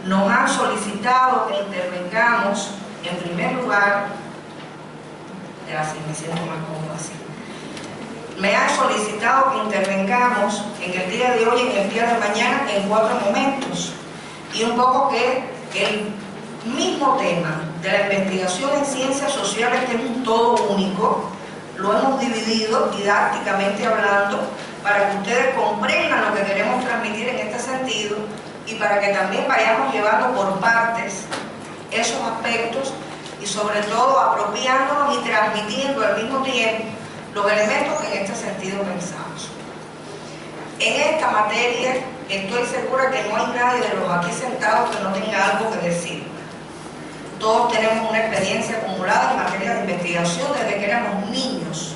nos han solicitado que intervengamos, en primer lugar, así me siento más cómodo así, me han solicitado que intervengamos en el día de hoy y en el día de mañana en 4 momentos, y un poco que el mismo tema de la investigación en ciencias sociales, que es un todo único, lo hemos dividido didácticamente hablando para que ustedes comprendan lo que queremos transmitir en este sentido y para que también vayamos llevando por partes esos aspectos y sobre todo apropiándonos y transmitiendo al mismo tiempo los elementos que en este sentido pensamos. En esta materia estoy segura que no hay nadie de los aquí sentados que no tenga algo que decir. Todos tenemos una experiencia acumulada en materia de investigación desde que éramos niños,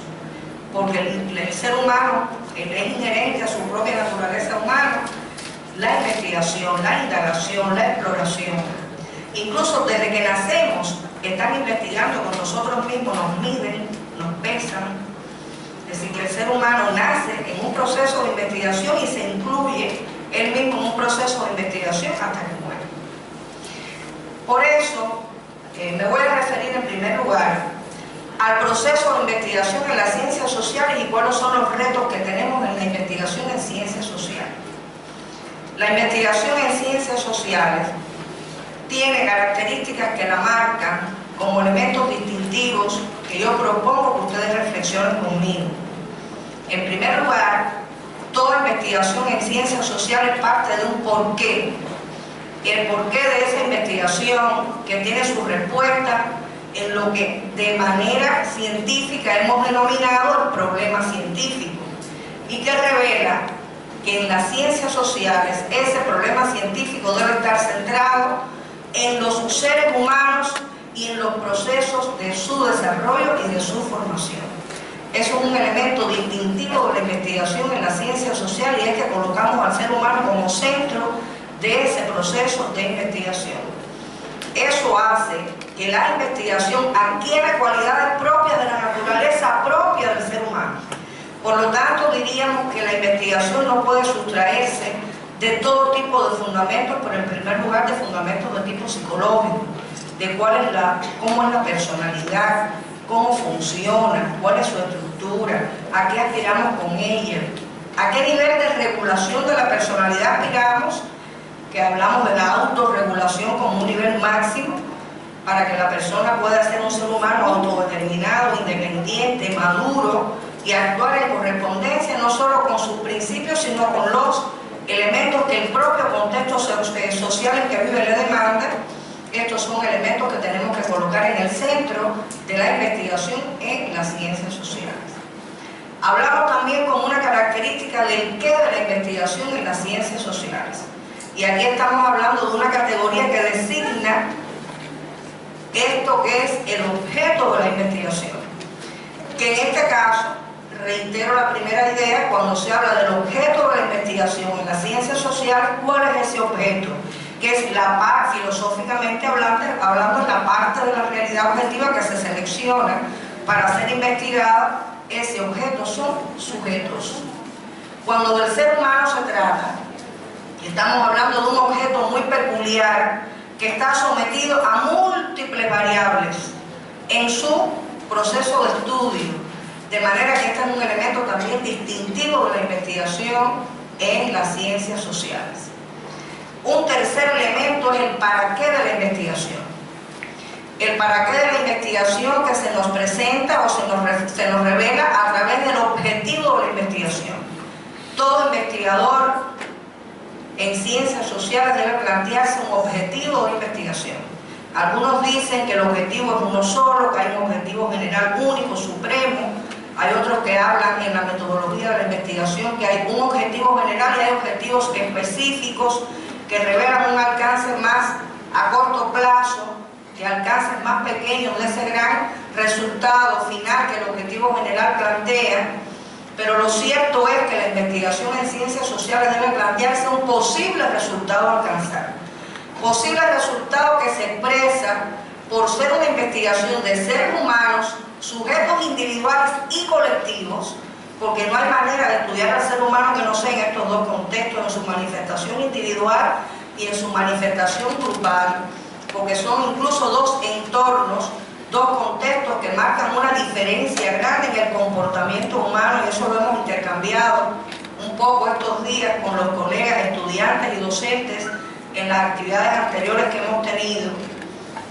porque el ser humano es inherente a su propia naturaleza humana, la investigación, la indagación, la exploración. Incluso desde que nacemos están investigando con nosotros mismos, nos miden, nos pesan. Es decir, que el ser humano nace en un proceso de investigación y se incluye él mismo en un proceso de investigación hasta que muere. Por eso, me voy a referir en primer lugar al proceso de investigación en las ciencias sociales y cuáles son los retos que tenemos en la investigación en ciencias sociales. La investigación en ciencias sociales tiene características que la marcan como elementos distintivos que yo propongo que ustedes reflexionen conmigo. En primer lugar, toda investigación en ciencias sociales parte de un porqué. El porqué de esa investigación que tiene su respuesta en lo que de manera científica hemos denominado el problema científico y que revela que en las ciencias sociales ese problema científico debe estar centrado en los seres humanos y en los procesos de su desarrollo y de su formación. Eso es un elemento distintivo de la investigación en las ciencias sociales y es que colocamos al ser humano como centro de ese proceso de investigación. Eso hace que la investigación adquiera cualidades propias de la naturaleza propia del ser humano. Por lo tanto, diríamos que la investigación no puede sustraerse de todo tipo de fundamentos, pero en primer lugar de fundamentos de tipo psicológico, de cómo es la personalidad, cómo funciona, cuál es su estructura, a qué aspiramos con ella, a qué nivel de regulación de la personalidad aspiramos, que hablamos de la autorregulación como un nivel máximo para que la persona pueda ser un ser humano autodeterminado, independiente, maduro y actuar en correspondencia no solo con sus principios sino con los elementos que el propio contexto social en que vive le demanda. Estos son elementos que tenemos que colocar en el centro de la investigación en las ciencias sociales. Hablamos también como una característica del qué de la investigación en las ciencias sociales. Y aquí estamos hablando de una categoría que designa esto que es el objeto de la investigación. Que en este caso, reitero la primera idea, cuando se habla del objeto de la investigación en las ciencias sociales, ¿cuál es ese objeto? Que es la parte, filosóficamente hablando, es la parte de la realidad objetiva que se selecciona para ser investigada. Ese objeto son sujetos. Cuando del ser humano se trata, estamos hablando de un objeto muy peculiar que está sometido a múltiples variables en su proceso de estudio, de manera que este es un elemento también distintivo de la investigación en las ciencias sociales. Un tercer elemento es el para qué de la investigación. El para qué de la investigación que se nos presenta o se nos revela a través del objetivo de la investigación. Todo investigador en ciencias sociales debe plantearse un objetivo de investigación. Algunos dicen que el objetivo es uno solo, que hay un objetivo general único, supremo. Hay otros que hablan en la metodología de la investigación que hay un objetivo general y hay objetivos específicos que revelan un alcance más a corto plazo, que alcances más pequeños de ese gran resultado final que el objetivo general plantea. Pero lo cierto es que la investigación en ciencias sociales debe plantearse un posible resultado a alcanzar. Posible resultado que se expresa por ser una investigación de seres humanos, sujetos individuales y colectivos, porque no hay manera de estudiar al ser humano que no sea en estos dos contextos, en su manifestación individual y en su manifestación grupal, porque son incluso dos entornos, dos contextos que marcan una diferencia grande en el comportamiento humano, y eso lo hemos intercambiado un poco estos días con los colegas, estudiantes y docentes en las actividades anteriores que hemos tenido.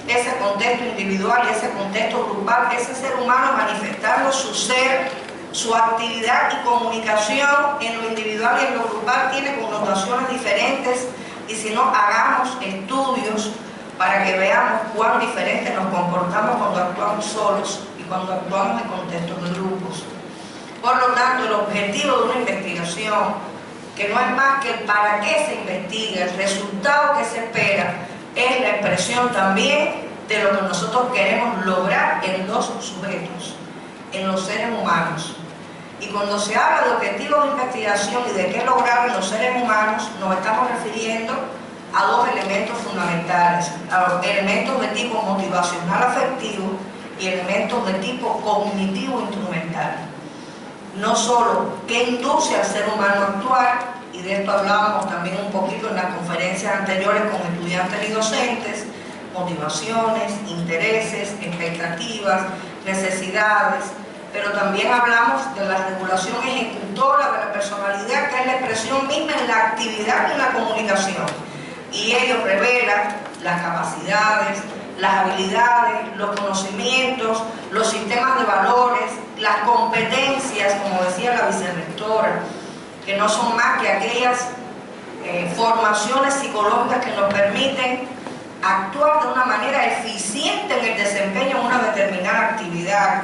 Ese contexto individual y ese contexto grupal, ese ser humano manifestando su ser, su actividad y comunicación en lo individual y en lo grupal tiene connotaciones diferentes, y si no, hagamos estudios para que veamos cuán diferente nos comportamos cuando actuamos solos y cuando actuamos en contextos de grupos. Por lo tanto, el objetivo de una investigación, que no es más que el para qué se investiga, el resultado que se espera, es la expresión también de lo que nosotros queremos lograr en los sujetos, en los seres humanos. Y cuando se habla de objetivos de investigación y de qué lograr en los seres humanos, nos estamos refiriendo a dos elementos fundamentales, a los elementos de tipo motivacional afectivo y elementos de tipo cognitivo instrumental. No solo qué induce al ser humano a actuar, y de esto hablábamos también un poquito en las conferencias anteriores con estudiantes y docentes, motivaciones, intereses, expectativas, necesidades, pero también hablamos de la regulación ejecutora de la personalidad, que es la expresión misma en la actividad y en la comunicación. Y ello revela las capacidades, las habilidades, los conocimientos, los sistemas de valores, las competencias, como decía la vicerrectora, que no son más que aquellas formaciones psicológicas que nos permiten actuar de una manera eficiente en el desempeño de una determinada actividad,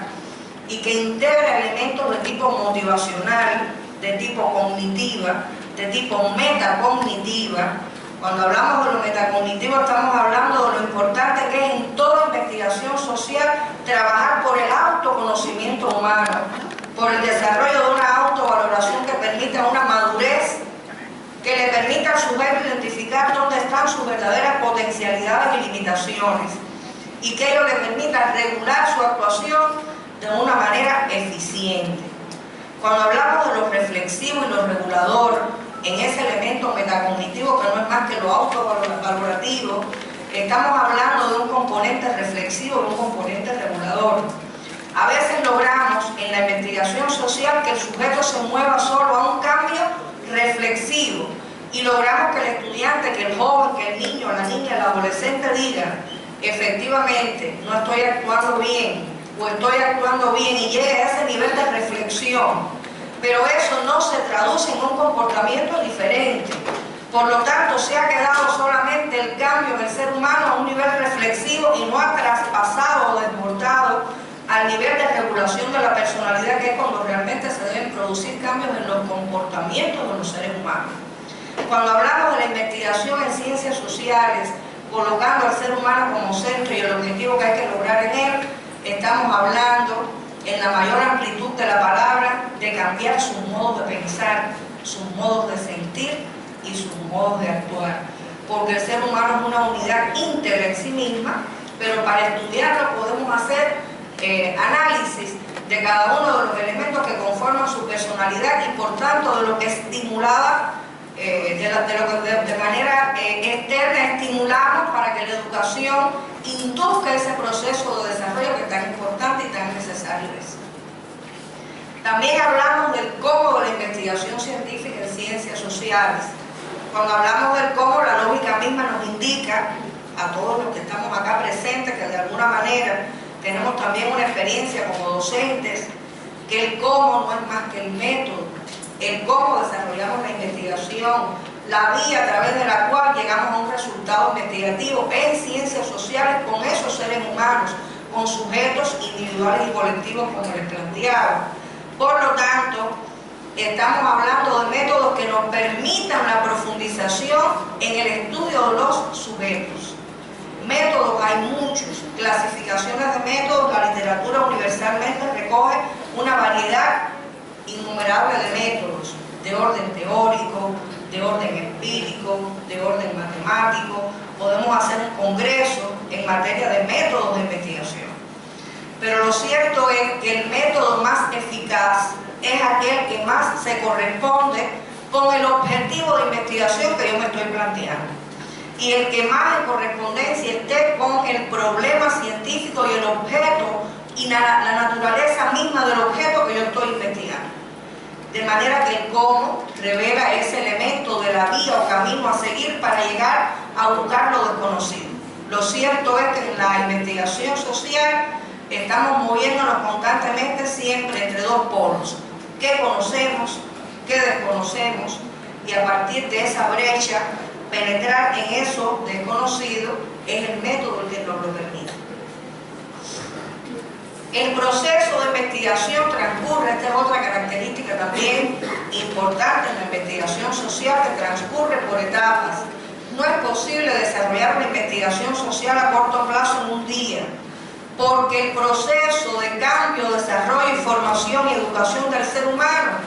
y que integra elementos de tipo motivacional, de tipo cognitiva, de tipo metacognitiva. Cuando hablamos de lo metacognitivo estamos hablando de lo importante que es en toda investigación social trabajar por el autoconocimiento humano, por el desarrollo de una autovaloración que permita una madurez, que le permita al sujeto identificar dónde están sus verdaderas potencialidades y limitaciones, y que ello le permita regular su actuación de una manera eficiente. Cuando hablamos de lo reflexivo y lo regulador, en ese elemento metacognitivo que no es más que lo autovalorativo, estamos hablando de un componente reflexivo y un componente regulador. A veces logramos en la investigación social que el sujeto se mueva solo a un cambio reflexivo, y logramos que el estudiante, que el joven, que el niño, la niña, el adolescente diga, efectivamente, no estoy actuando bien, o estoy actuando bien, y llegue a ese nivel de reflexión. Pero eso no se traduce en un comportamiento diferente. Por lo tanto, se ha quedado solamente el cambio en el ser humano a un nivel reflexivo y no ha traspasado o desbordado al nivel de regulación de la personalidad, que es cuando realmente se deben producir cambios en los comportamientos de los seres humanos. Cuando hablamos de la investigación en ciencias sociales, colocando al ser humano como centro y el objetivo que hay que lograr en él, estamos hablando en la mayor amplitud de la palabra de cambiar sus modos de pensar, sus modos de sentir y sus modos de actuar, porque el ser humano es una unidad íntegra en sí misma, pero para estudiarlo podemos hacer análisis de cada uno de los elementos que conforman su personalidad, y por tanto de lo que estimulaba, de manera externa estimulamos para que la educación induzca ese proceso de desarrollo que es tan importante y tan necesario es. También hablamos del cómo de la investigación científica en ciencias sociales. Cuando hablamos del cómo, la lógica misma nos indica a todos los que estamos acá presentes, que de alguna manera tenemos también una experiencia como docentes, que el cómo no es más que el método, el cómo desarrollamos la investigación, la vía a través de la cual llegamos a un resultado investigativo en ciencias sociales con esos seres humanos, con sujetos individuales y colectivos como les planteaba. Por lo tanto, estamos hablando de métodos que nos permitan la profundización en el estudio de los sujetos. Métodos hay muchos, clasificaciones de métodos, la literatura universalmente recoge una variedad innumerable de métodos, de orden teórico, de orden empírico, de orden matemático. Podemos hacer un congreso en materia de métodos de investigación. Pero lo cierto es que el método más eficaz es aquel que más se corresponde con el objetivo de investigación que yo me estoy planteando. y el que más en correspondencia esté con el problema científico y el objeto y la naturaleza misma del objeto que yo estoy investigando. De manera que el cómo revela ese elemento de la vía o camino a seguir para llegar a buscar lo desconocido. Lo cierto es que en la investigación social estamos moviéndonos constantemente siempre entre dos polos. ¿Qué conocemos? ¿Qué desconocemos? Y a partir de esa brecha, penetrar en eso desconocido es el método que nos lo permite. El proceso de investigación transcurre, esta es otra característica también importante en la investigación social, que transcurre por etapas. No es posible desarrollar una investigación social a corto plazo en un día, porque el proceso de cambio, desarrollo, información y educación del ser humano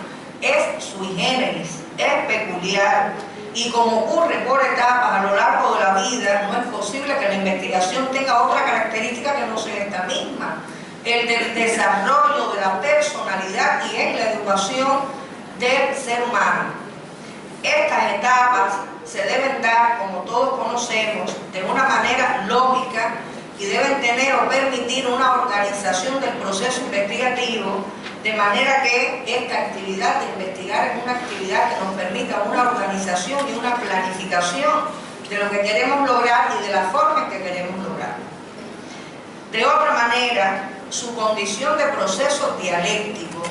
es sui generis, es peculiar. Y como ocurre por etapas a lo largo de la vida, no es posible que la investigación tenga otra característica que no sea esta misma, el del desarrollo de la personalidad y en la educación del ser humano. Estas etapas se deben dar, como todos conocemos, de una manera lógica y deben tener o permitir una organización del proceso investigativo, de manera que esta actividad de investigar es una actividad que nos permita una organización y una planificación de lo que queremos lograr y de la forma en que queremos lograr. De otra manera, su condición de proceso dialéctico,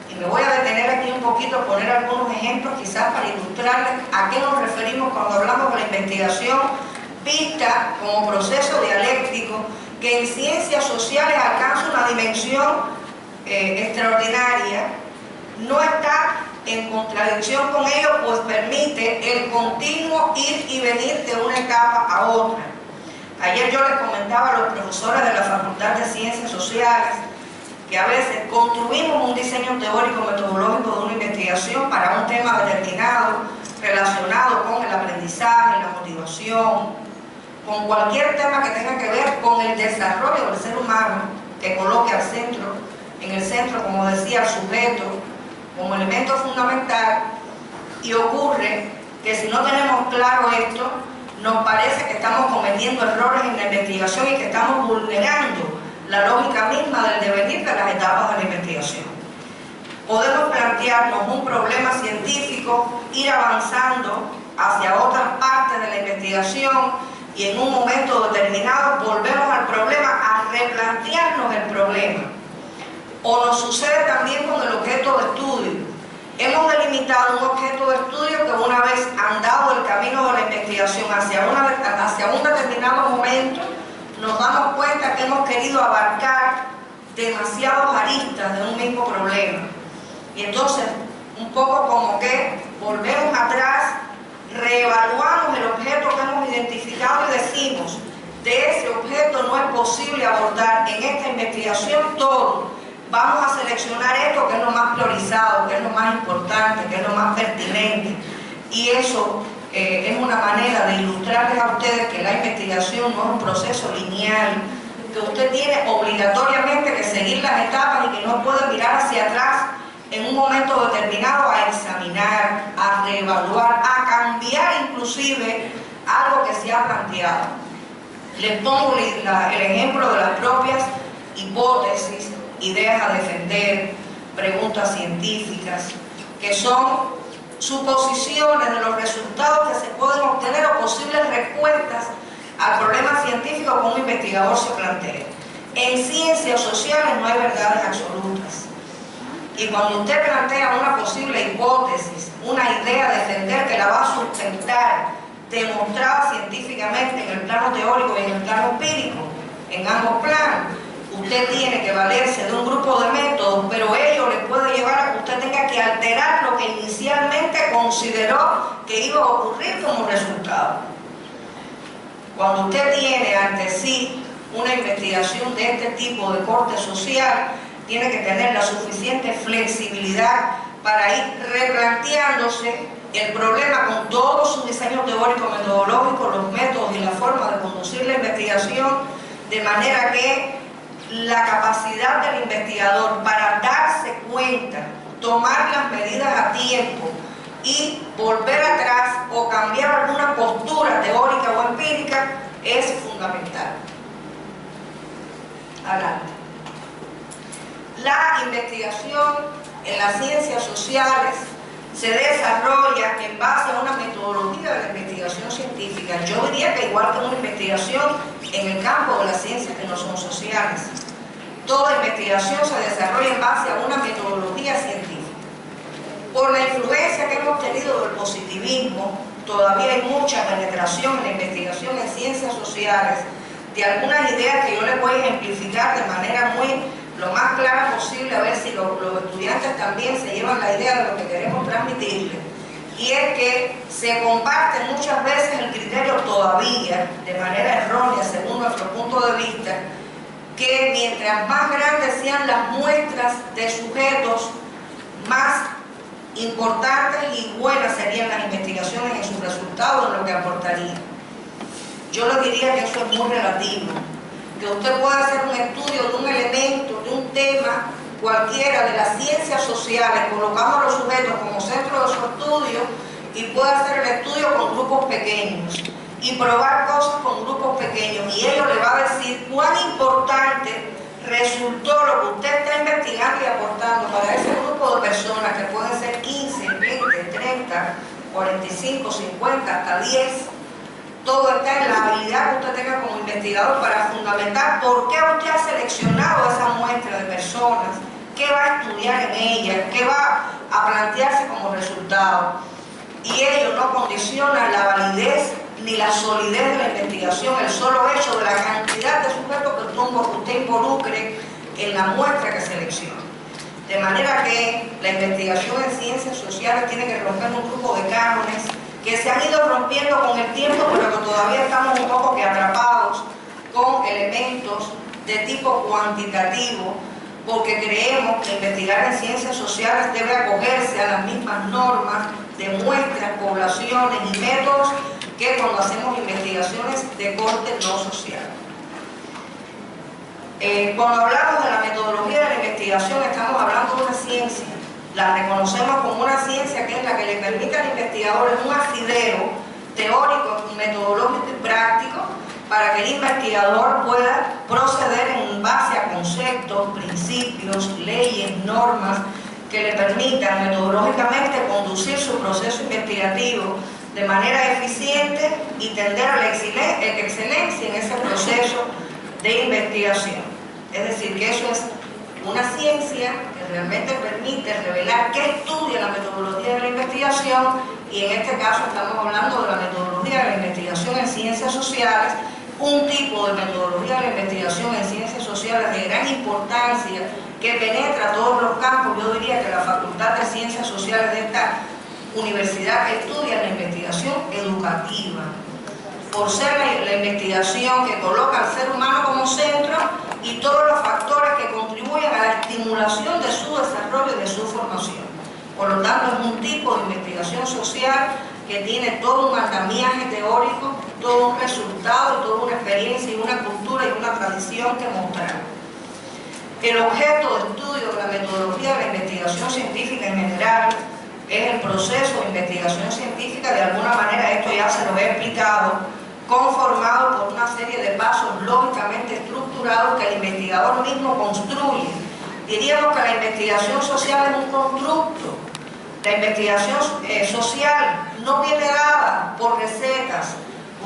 y me voy a detener aquí un poquito a poner algunos ejemplos quizás para ilustrarles a qué nos referimos cuando hablamos de la investigación vista como proceso dialéctico, que en ciencias sociales alcanza una dimensión extraordinaria, no está en contradicción con ello, pues permite el continuo ir y venir de una etapa a otra. Ayer yo les comentaba a los profesores de la Facultad de Ciencias Sociales que a veces construimos un diseño teórico metodológico de una investigación para un tema determinado relacionado con el aprendizaje, la motivación, con cualquier tema que tenga que ver con el desarrollo del ser humano, que coloque al centro, en el centro, como decía, al sujeto como elemento fundamental, y ocurre que si no tenemos claro esto, nos parece que estamos cometiendo errores en la investigación y que estamos vulnerando la lógica misma del devenir de las etapas de la investigación. Podemos plantearnos un problema científico, ir avanzando hacia otras partes de la investigación y en un momento determinado volvemos al problema a replantearnos el problema. O nos sucede también con el objeto de estudio. Hemos delimitado un objeto de estudio que una vez andado el camino de la investigación hacia un determinado momento, nos damos cuenta que hemos querido abarcar demasiadas aristas de un mismo problema. Y entonces, un poco como que volvemos atrás, reevaluamos el objeto que hemos identificado y decimos, de ese objeto no es posible abordar en esta investigación todo. Vamos a seleccionar esto que es lo más priorizado, que es lo más importante, que es lo más pertinente. Y eso es una manera de ilustrarles a ustedes que la investigación no es un proceso lineal, que usted tiene obligatoriamente que seguir las etapas y que no puede mirar hacia atrás en un momento determinado a examinar, a reevaluar, a cambiar inclusive algo que se ha planteado. Les pongo el ejemplo de las propias hipótesis, ideas a defender, preguntas científicas, que son suposiciones de los resultados que se pueden obtener o posibles respuestas al problema científico que un investigador se plantea. En ciencias sociales no hay verdades absolutas. Y cuando usted plantea una posible hipótesis, una idea a defender que la va a sustentar, demostrada científicamente en el plano teórico y en el plano empírico, en ambos planos, usted tiene que valerse de un grupo de métodos, pero ello le puede llevar a que usted tenga que alterar lo que inicialmente consideró que iba a ocurrir como resultado. Cuando usted tiene ante sí una investigación de este tipo de corte social, tiene que tener la suficiente flexibilidad para ir replanteándose el problema con todo su diseño teórico metodológico, los métodos y la forma de conducir la investigación, de manera que la capacidad del investigador para darse cuenta, tomar las medidas a tiempo y volver atrás o cambiar alguna postura teórica o empírica es fundamental. Adelante. La investigación en las ciencias sociales se desarrolla en base a una metodología de la investigación científica. Yo diría que igual que una investigación en el campo de las ciencias que no son sociales. Toda investigación se desarrolla en base a una metodología científica. Por la influencia que hemos tenido del positivismo, todavía hay mucha penetración en la investigación en ciencias sociales de algunas ideas que yo les voy a ejemplificar de manera lo más clara posible, a ver si los estudiantes también se llevan la idea de lo que queremos transmitirles. Y es que se comparte muchas veces el criterio todavía, de manera errónea según nuestro punto de vista, que mientras más grandes sean las muestras de sujetos, más importantes y buenas serían las investigaciones en sus resultados, en lo que aportarían. Yo le diría que eso es muy relativo, que usted puede hacer un estudio de un elemento, de un tema cualquiera de las ciencias sociales, colocando a los sujetos como centro de su estudio, y puede hacer el estudio con grupos pequeños y probar cosas con grupos pequeños, y ello le va a decir cuán importante resultó lo que usted está investigando y aportando para ese grupo de personas, que pueden ser 15, 20, 30, 45, 50, hasta 10. Todo está en la habilidad que usted tenga como investigador para fundamentar por qué usted ha seleccionado esa muestra de personas, qué va a estudiar en ella, qué va a plantearse como resultado. Y ello no condiciona la validez ni la solidez de la investigación, el solo hecho de la cantidad de sujetos que usted involucre en la muestra que selecciona. De manera que la investigación en ciencias sociales tiene que romper un grupo de cánones que se han ido rompiendo con el tiempo, pero que todavía estamos un poco que atrapados con elementos de tipo cuantitativo, porque creemos que investigar en ciencias sociales debe acogerse a las mismas normas de muestras, poblaciones y métodos que cuando hacemos investigaciones de corte no social. Cuando hablamos de la metodología de la investigación, estamos hablando de una ciencia. La reconocemos como una ciencia que es la que le permite al investigador un asidero teórico, metodológico y práctico para que el investigador pueda proceder en base a conceptos, principios, leyes, normas que le permitan metodológicamente conducir su proceso investigativo de manera eficiente y tender a la excelencia en ese proceso de investigación. Es decir, que eso es una ciencia que realmente permite revelar qué estudia la metodología de la investigación, y en este caso estamos hablando de la metodología de la investigación en ciencias sociales, un tipo de metodología de la investigación en ciencias sociales de gran importancia que penetra todos los campos. Yo diría que la Facultad de Ciencias Sociales de esta universidad estudia la investigación educativa, por ser la investigación que coloca al ser humano como centro y todos los factores que contribuyen a la estimulación de su desarrollo y de su formación. Por lo tanto, es un tipo de investigación social que tiene todo un andamiaje teórico, todo un resultado, toda una experiencia y una cultura y una tradición que mostrar. El objeto de estudio de la metodología de la investigación científica en general es el proceso de investigación científica. De alguna manera esto ya se lo he explicado, conformado por una serie de pasos lógicamente estructurados que el investigador mismo construye. Diríamos que la investigación social es un constructo. La investigación social no viene dada por recetas.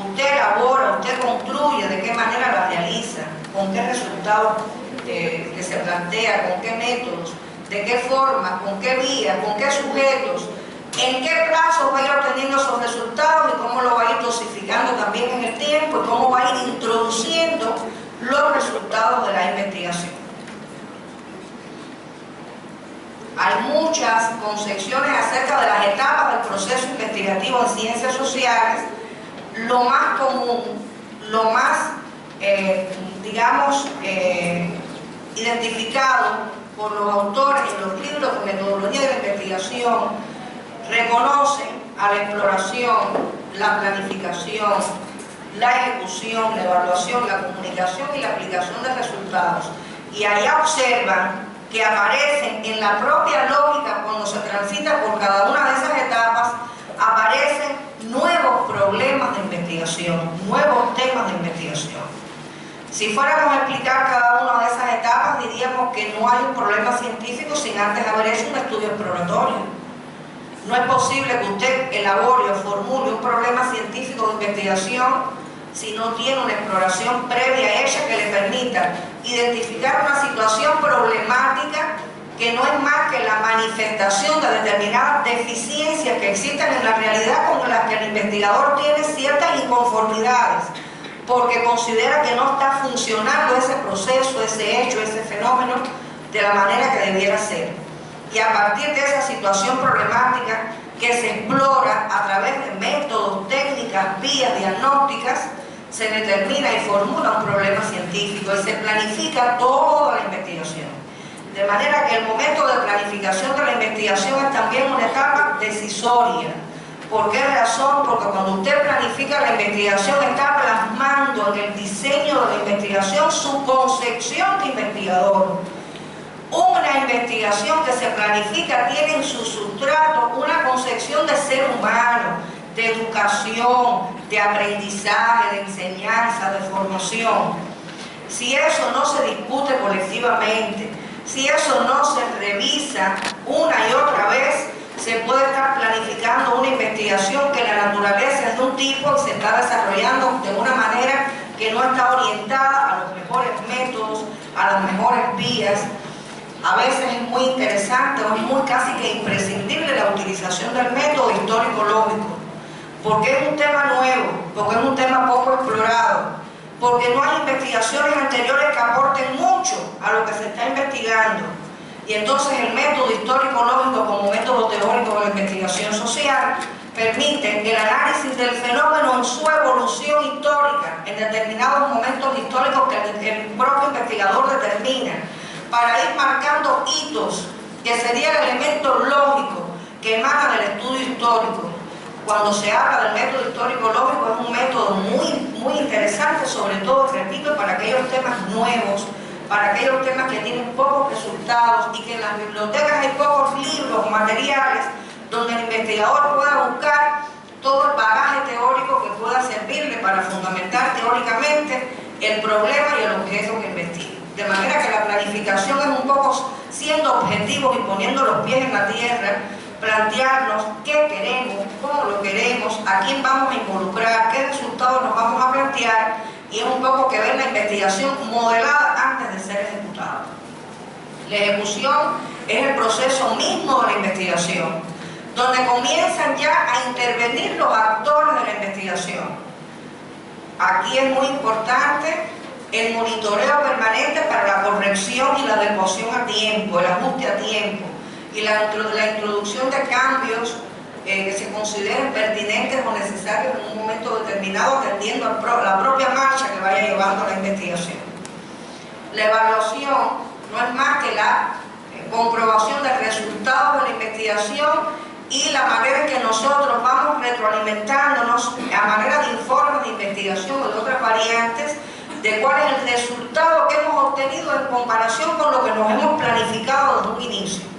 Usted elabora, usted construye de qué manera la realiza, con qué resultados que se plantea, con qué métodos, de qué forma, con qué vía, con qué sujetos, en qué plazo va a ir obteniendo esos resultados y cómo lo va a ir dosificando también en el tiempo y cómo va a ir introduciendo los resultados de la investigación. Hay muchas concepciones acerca de las etapas del proceso investigativo en ciencias sociales. Lo más común, lo más, identificado por los autores en los libros de metodología de la investigación, reconocen a la exploración, la planificación, la ejecución, la evaluación, la comunicación y la aplicación de resultados. Y allá observan que aparecen en la propia lógica, cuando se transita por cada una de esas etapas, aparecen nuevos problemas de investigación. investigación, nuevos temas de investigación. Si fuéramos a explicar cada una de esas etapas, diríamos que no hay un problema científico sin antes haber hecho un estudio exploratorio. No es posible que usted elabore o formule un problema científico de investigación si no tiene una exploración previa hecha que le permita identificar una situación problemática que no es más que la manifestación de determinadas deficiencias que existen en la realidad con las que el investigador tiene ciertas inconformidades, porque considera que no está funcionando ese proceso, ese hecho, ese fenómeno de la manera que debiera ser. Y a partir de esa situación problemática que se explora a través de métodos, técnicas, vías diagnósticas, se determina y formula un problema científico y se planifica toda la investigación. De manera que el momento de planificación de la investigación es también una etapa decisoria. ¿Por qué razón? Porque cuando usted planifica la investigación está plasmando en el diseño de la investigación su concepción de investigador. Una investigación que se planifica tiene en su sustrato una concepción de ser humano, de educación, de aprendizaje, de enseñanza, de formación. Si eso no se discute colectivamente, si eso no se revisa una y otra vez, se puede estar planificando una investigación que la naturaleza es de un tipo y se está desarrollando de una manera que no está orientada a los mejores métodos, a las mejores vías. A veces es muy interesante o es muy casi que imprescindible la utilización del método histórico-lógico, porque es un tema nuevo, porque es un tema poco explorado, porque no hay investigaciones anteriores que aporten mucho a lo que se está investigando. Y entonces el método histórico-lógico como método teórico de la investigación social permite el análisis del fenómeno en su evolución histórica, en determinados momentos históricos que el propio investigador determina, para ir marcando hitos, que sería el elemento lógico que emana del estudio histórico. Cuando se habla del método histórico-lógico es un método muy interesante, sobre todo, repito, para aquellos temas nuevos, para aquellos temas que tienen pocos resultados y que en las bibliotecas hay pocos libros o materiales donde el investigador pueda buscar todo el bagaje teórico que pueda servirle para fundamentar teóricamente el problema y el objeto que investiga. De manera que la planificación es un poco siendo objetivos y poniendo los pies en la tierra, plantearnos qué queremos, cómo lo queremos, a quién vamos a involucrar, qué resultados nos vamos a plantear, y es un poco que ver la investigación modelada antes de ser ejecutada. La ejecución es el proceso mismo de la investigación, donde comienzan ya a intervenir los actores de la investigación. Aquí es muy importante el monitoreo permanente para la corrección y la adecuación a tiempo, el ajuste a tiempo, y la introducción de cambios que se consideren pertinentes o necesarios en un momento determinado, atendiendo a la propia marcha que vaya llevando la investigación. La evaluación no es más que la comprobación de resultados de la investigación y la manera en que nosotros vamos retroalimentándonos a manera de informes de investigación o de otras variantes de cuál es el resultado que hemos obtenido en comparación con lo que nos hemos planificado desde un inicio.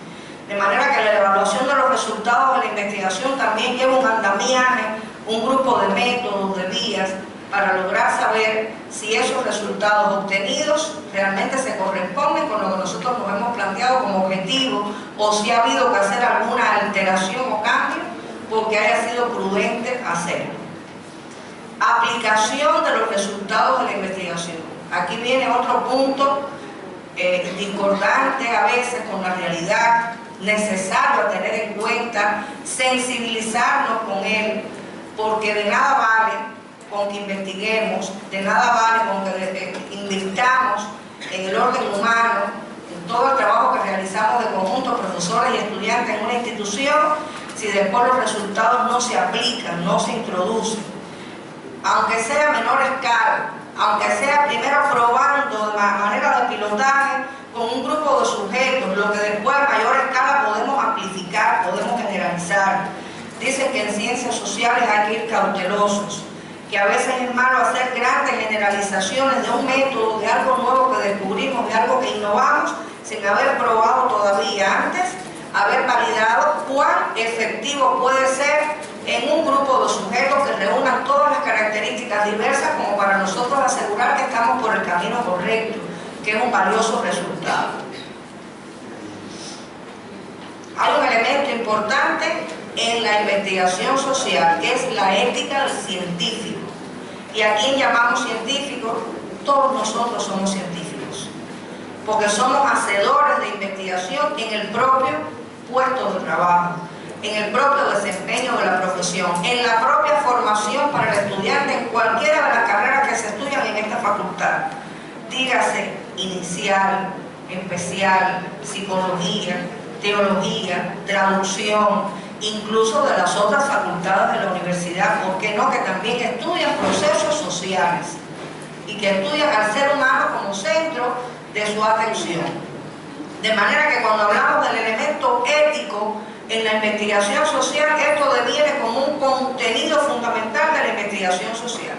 De manera que la evaluación de los resultados de la investigación también lleva un andamiaje, un grupo de métodos, de vías, para lograr saber si esos resultados obtenidos realmente se corresponden con lo que nosotros nos hemos planteado como objetivo, o si ha habido que hacer alguna alteración o cambio porque haya sido prudente hacerlo. Aplicación de los resultados de la investigación. Aquí viene otro punto discordante a veces con la realidad, necesario a tener en cuenta, sensibilizarnos con él, porque de nada vale con que investiguemos, de nada vale con que invirtamos en el orden humano, en todo el trabajo que realizamos de conjunto, profesores y estudiantes en una institución, si después los resultados no se aplican, no se introducen. Aunque sea a menor escala, aunque sea primero probando de manera de pilotaje con un grupo de sujetos, lo que después a mayor escala podemos amplificar, podemos generalizar. Dicen que en ciencias sociales hay que ir cautelosos, que a veces es malo hacer grandes generalizaciones de un método, de algo nuevo que descubrimos, de algo que innovamos, sin haber probado todavía antes, haber validado cuán efectivo puede ser en un grupo de sujetos que reúnan todas las características diversas como para nosotros asegurar que estamos por el camino correcto, que es un valioso resultado. Hay un elemento importante en la investigación social, que es la ética del científico. ¿Y a quién llamamos científicos? Todos nosotros somos científicos, porque somos hacedores de investigación en el propio puesto de trabajo, en el propio desempeño de la profesión, en la propia formación para el estudiante en cualquiera de las carreras que se estudian en esta facultad. Dígase inicial, especial, psicología, teología, traducción, incluso de las otras facultades de la universidad, ¿por qué no? Que también estudian procesos sociales y que estudian al ser humano como centro de su atención. De manera que cuando hablamos del elemento ético en la investigación social, esto deviene como un contenido fundamental de la investigación social.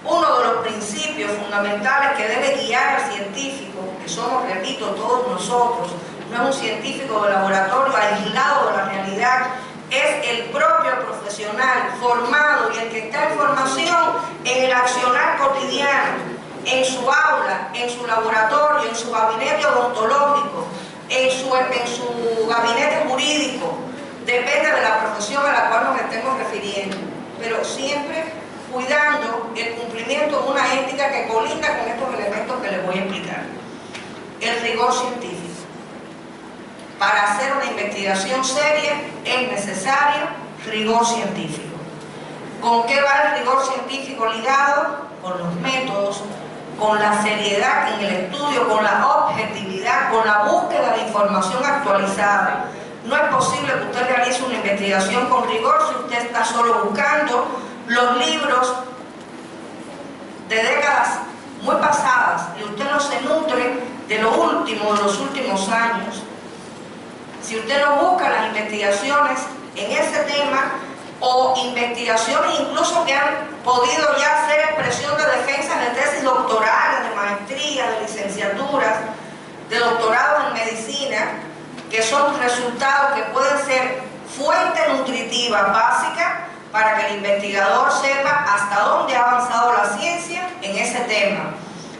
Uno de los principios fundamentales que debe guiar al científico, que somos, repito, todos nosotros, no es un científico de laboratorio aislado de la realidad, es el propio profesional formado y el que está en formación en el accionar cotidiano, en su aula, en su laboratorio, en su gabinete odontológico, en su gabinete jurídico, depende de la profesión a la cual nos estemos refiriendo, pero siempre cuidando el cumplimiento de una ética que colinda con estos elementos que les voy a explicar. El rigor científico. Para hacer una investigación seria es necesario rigor científico. ¿Con qué va el rigor científico ligado? Con los métodos, con la seriedad en el estudio, con la objetividad, con la búsqueda de información actualizada. No es posible que usted realice una investigación con rigor si usted está solo buscando los libros de décadas muy pasadas y usted no se nutre de lo último de los últimos años. Si usted no busca las investigaciones en ese tema o investigaciones incluso que han podido ya ser expresión de defensas de tesis doctorales, de maestría, de licenciaturas, de doctorados en medicina, que son resultados que pueden ser fuente nutritiva básica para que el investigador sepa hasta dónde ha avanzado la ciencia en ese tema.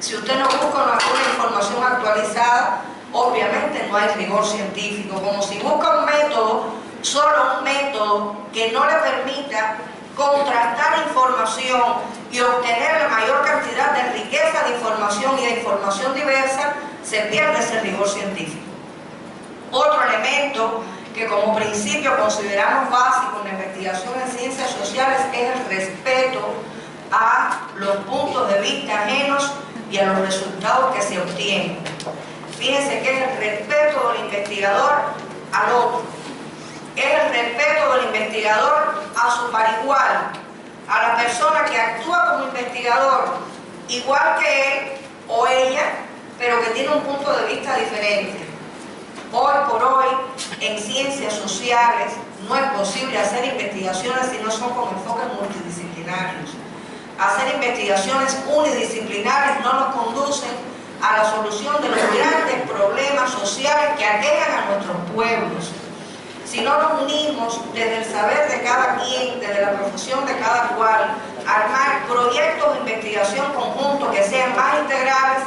Si usted no busca una información actualizada, obviamente no hay rigor científico. Como si busca un método, solo un método que no le permita contrastar información y obtener la mayor cantidad de riqueza de información y de información diversa, se pierde ese rigor científico. Otro elemento que como principio consideramos básico en la investigación en ciencias sociales es el respeto a los puntos de vista ajenos y a los resultados que se obtienen. Fíjense que es el respeto del investigador al otro, es el respeto del investigador a su par igual, a la persona que actúa como investigador igual que él o ella, pero que tiene un punto de vista diferente. Hoy por hoy, en ciencias sociales, no es posible hacer investigaciones si no son con enfoques multidisciplinarios. Hacer investigaciones unidisciplinarias no nos conducen a la solución de los grandes problemas sociales que aquejan a nuestros pueblos. Si no nos unimos desde el saber de cada quien, desde la profesión de cada cual, armar proyectos de investigación conjuntos que sean más integrales,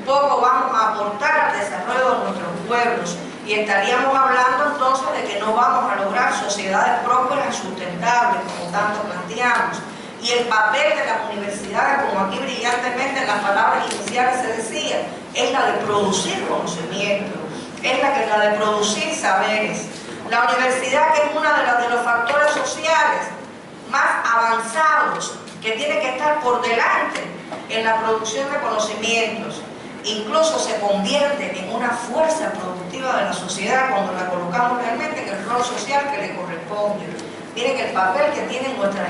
poco vamos a aportar al desarrollo de nuestros pueblos y estaríamos hablando entonces de que no vamos a lograr sociedades prósperas y sustentables como tanto planteamos. Y el papel de las universidades, como aquí brillantemente en las palabras iniciales se decía, es la de producir conocimiento, es la de producir saberes. La universidad, que es uno de los factores sociales más avanzados, que tiene que estar por delante en la producción de conocimientos, incluso se convierte en una fuerza productiva de la sociedad cuando la colocamos realmente en el rol social que le corresponde. Miren el papel que tienen nuestras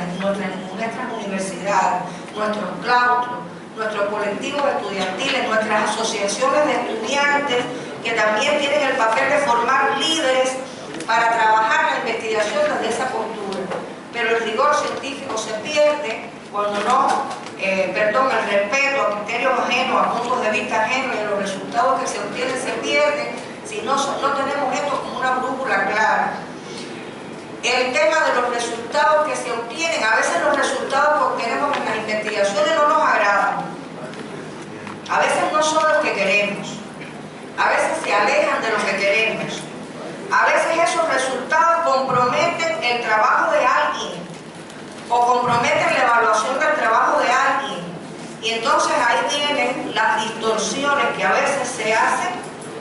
universidades, nuestros claustros, nuestros colectivos estudiantiles, nuestras asociaciones de estudiantes, que también tienen el papel de formar líderes para trabajar la investigación desde esa postura. Pero el rigor científico se pierde cuando el respeto a criterios ajenos, a puntos de vista ajenos y a los resultados que se obtienen se pierden si no tenemos esto como una brújula clara. el tema de los resultados que se obtienen. A veces los resultados que obtenemos en las investigaciones no nos agradan. A veces no son los que queremos. A veces se alejan de lo que queremos. A veces esos resultados comprometen el trabajo de alguien o comprometen la evaluación del trabajo de alguien. Y entonces ahí vienen las distorsiones que a veces se hacen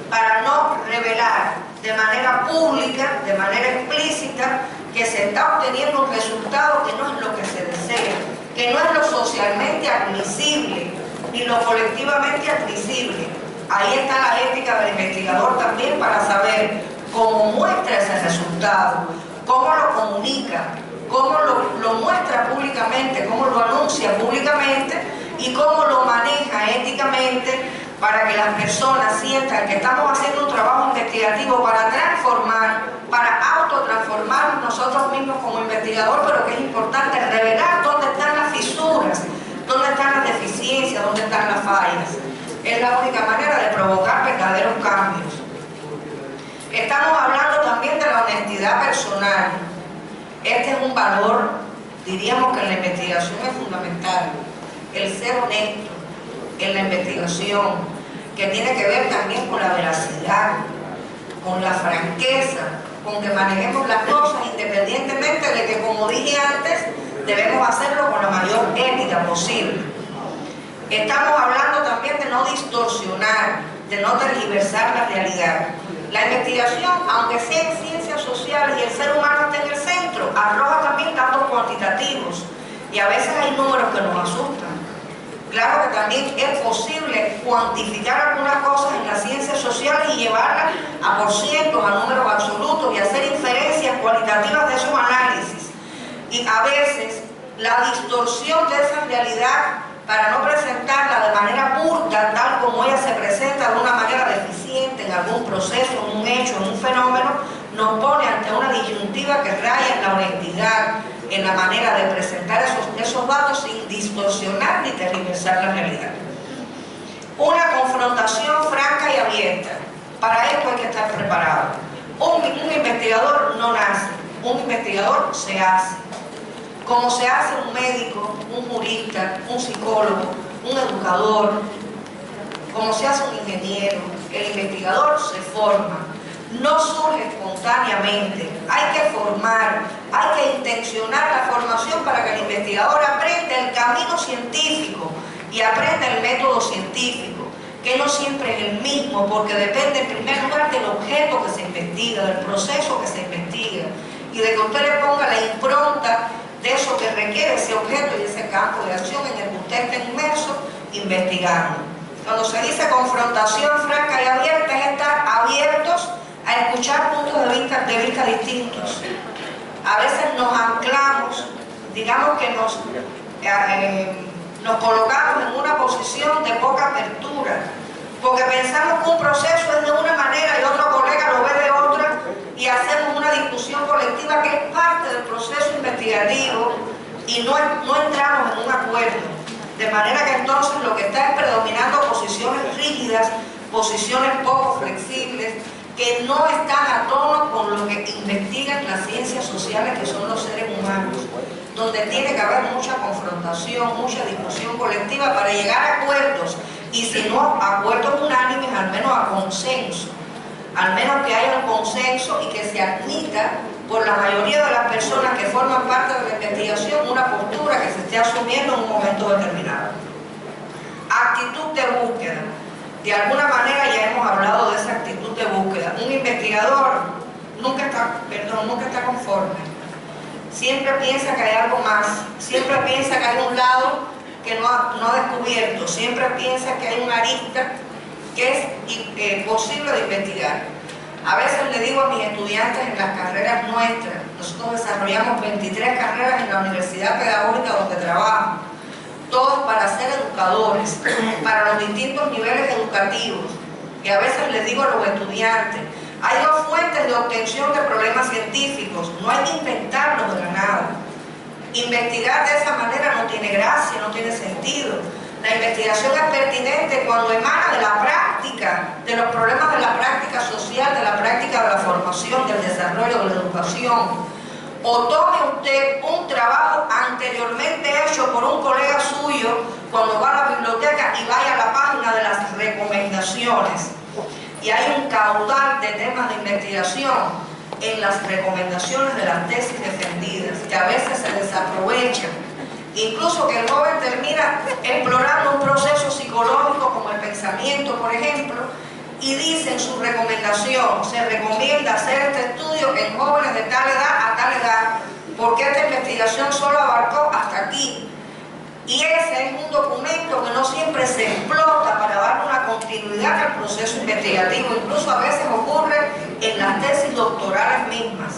para no revelar de manera pública, de manera explícita, que se está obteniendo un resultado que no es lo que se desea, que no es lo socialmente admisible, ni lo colectivamente admisible. Ahí está la ética del investigador también para saber cómo muestra ese resultado, cómo lo comunica, cómo lo muestra públicamente, cómo lo anuncia públicamente y cómo lo maneja éticamente para que las personas sientan que estamos haciendo un trabajo investigativo para transformar, para autotransformarnos nosotros mismos como investigador, pero que es importante revelar dónde están las fisuras, dónde están las deficiencias, dónde están las fallas. Es la única manera de provocar verdaderos cambios. Estamos hablando también de la honestidad personal. Este es un valor, diríamos que en la investigación es fundamental. El ser honesto en la investigación, que tiene que ver también con la veracidad, con la franqueza, con que manejemos las cosas independientemente de que, como dije antes, debemos hacerlo con la mayor ética posible. Estamos hablando también de no distorsionar, de no tergiversar la realidad. La investigación, aunque sea en ciencias sociales y el ser humano esté en el centro, arroja también datos cuantitativos y a veces hay números que nos asustan. Claro que también es posible cuantificar algunas cosas en las ciencias sociales y llevarlas a porcientos, a números absolutos y hacer inferencias cualitativas de esos análisis. Y a veces la distorsión de esa realidad para no presentarla de manera burda, tal como ella se presenta de una manera deficiente en algún proceso, en un hecho, en un fenómeno, nos pone ante una disyuntiva que raya en la honestidad, en la manera de presentar esos datos sin distorsionar ni tergiversar la realidad. Una confrontación franca y abierta. Para esto hay que estar preparado. Un investigador no nace, un investigador se hace. Como se hace un médico, un jurista, un psicólogo, un educador, como se hace un ingeniero, el investigador se forma. No surge espontáneamente, hay que formar, hay que intencionar la formación para que el investigador aprenda el camino científico y aprenda el método científico, que no siempre es el mismo, porque depende en primer lugar del objeto que se investiga, del proceso que se investiga, y de que usted le ponga la impronta de eso que requiere ese objeto y ese campo de acción en el que usted está inmerso investigando. Cuando se dice confrontación franca y abierta, es estar abiertos a escuchar puntos de vista distintos. A veces nos anclamos, digamos que nos colocamos en una posición de poca apertura, porque pensamos que un proceso es de una manera y otro colega lo ve de otra, y hacemos una discusión colectiva que es parte del proceso investigativo y no entramos en un acuerdo. De manera que entonces lo que está es predominando posiciones rígidas, posiciones poco flexibles, que no están a tono con lo que investigan las ciencias sociales, que son los seres humanos, donde tiene que haber mucha confrontación, mucha discusión colectiva para llegar a acuerdos, y si no acuerdos unánimes, al menos a consenso, al menos que haya un consenso y que se admita por la mayoría de las personas que forman parte de la investigación una postura que se esté asumiendo en un momento determinado. Actitud de búsqueda. De alguna manera ya hemos hablado de esa actitud de búsqueda. Un investigador nunca está conforme. Siempre piensa que hay algo más. Siempre piensa que hay un lado que no ha descubierto. Siempre piensa que hay una arista que es posible de investigar. A veces le digo a mis estudiantes en las carreras nuestras, nosotros desarrollamos 23 carreras en la Universidad Pedagógica donde trabajo, todos para ser educadores, para los distintos niveles educativos, y a veces les digo a los estudiantes, hay dos fuentes de obtención de problemas científicos, no hay que inventarlos de la nada. Investigar de esa manera no tiene gracia, no tiene sentido. La investigación es pertinente cuando emana de la práctica, de los problemas de la práctica social, de la práctica de la formación, del desarrollo, de la educación. o tome usted un trabajo anteriormente hecho por un colega suyo cuando va a la biblioteca y vaya a la página de las recomendaciones. Y hay un caudal de temas de investigación en las recomendaciones de las tesis defendidas, que a veces se desaprovechan. Incluso que el joven termina explorando un proceso psicológico como el pensamiento, por ejemplo, y dice en su recomendación, se recomienda hacer este estudio en jóvenes de tal edad a tal edad, porque esta investigación solo abarcó hasta aquí. Y ese es un documento que no siempre se explota para dar una continuidad al proceso investigativo. Incluso a veces ocurre en las tesis doctorales mismas.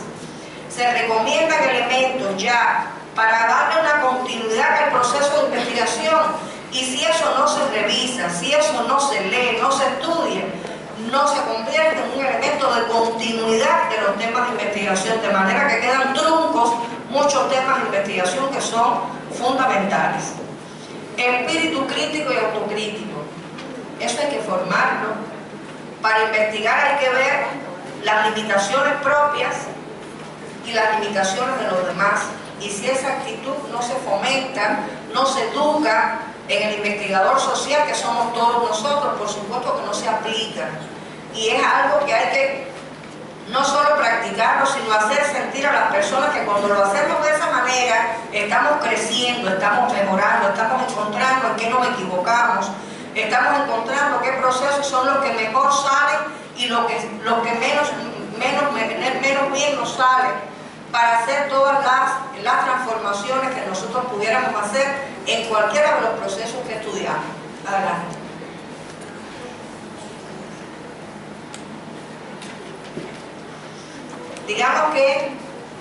Se recomiendan elementos ya para darle una continuidad al proceso de investigación, y si eso no se revisa, si eso no se lee, no se estudia, no se convierte en un elemento de continuidad de los temas de investigación, de manera que quedan truncos muchos temas de investigación que son fundamentales. Espíritu crítico y autocrítico, eso hay que formarlo. Para investigar hay que ver las limitaciones propias y las limitaciones de los demás, y si esa actitud no se fomenta, no se educa en el investigador social, que somos todos nosotros, por supuesto que no se aplica. Y es algo que hay que no solo practicarlo, sino hacer sentir a las personas que cuando lo hacemos de esa manera, estamos creciendo, estamos mejorando, estamos encontrando en qué nos equivocamos, estamos encontrando qué procesos son los que mejor salen y los que menos bien nos salen, para hacer todas las transformaciones que nosotros pudiéramos hacer en cualquiera de los procesos que estudiamos. Adelante. Digamos que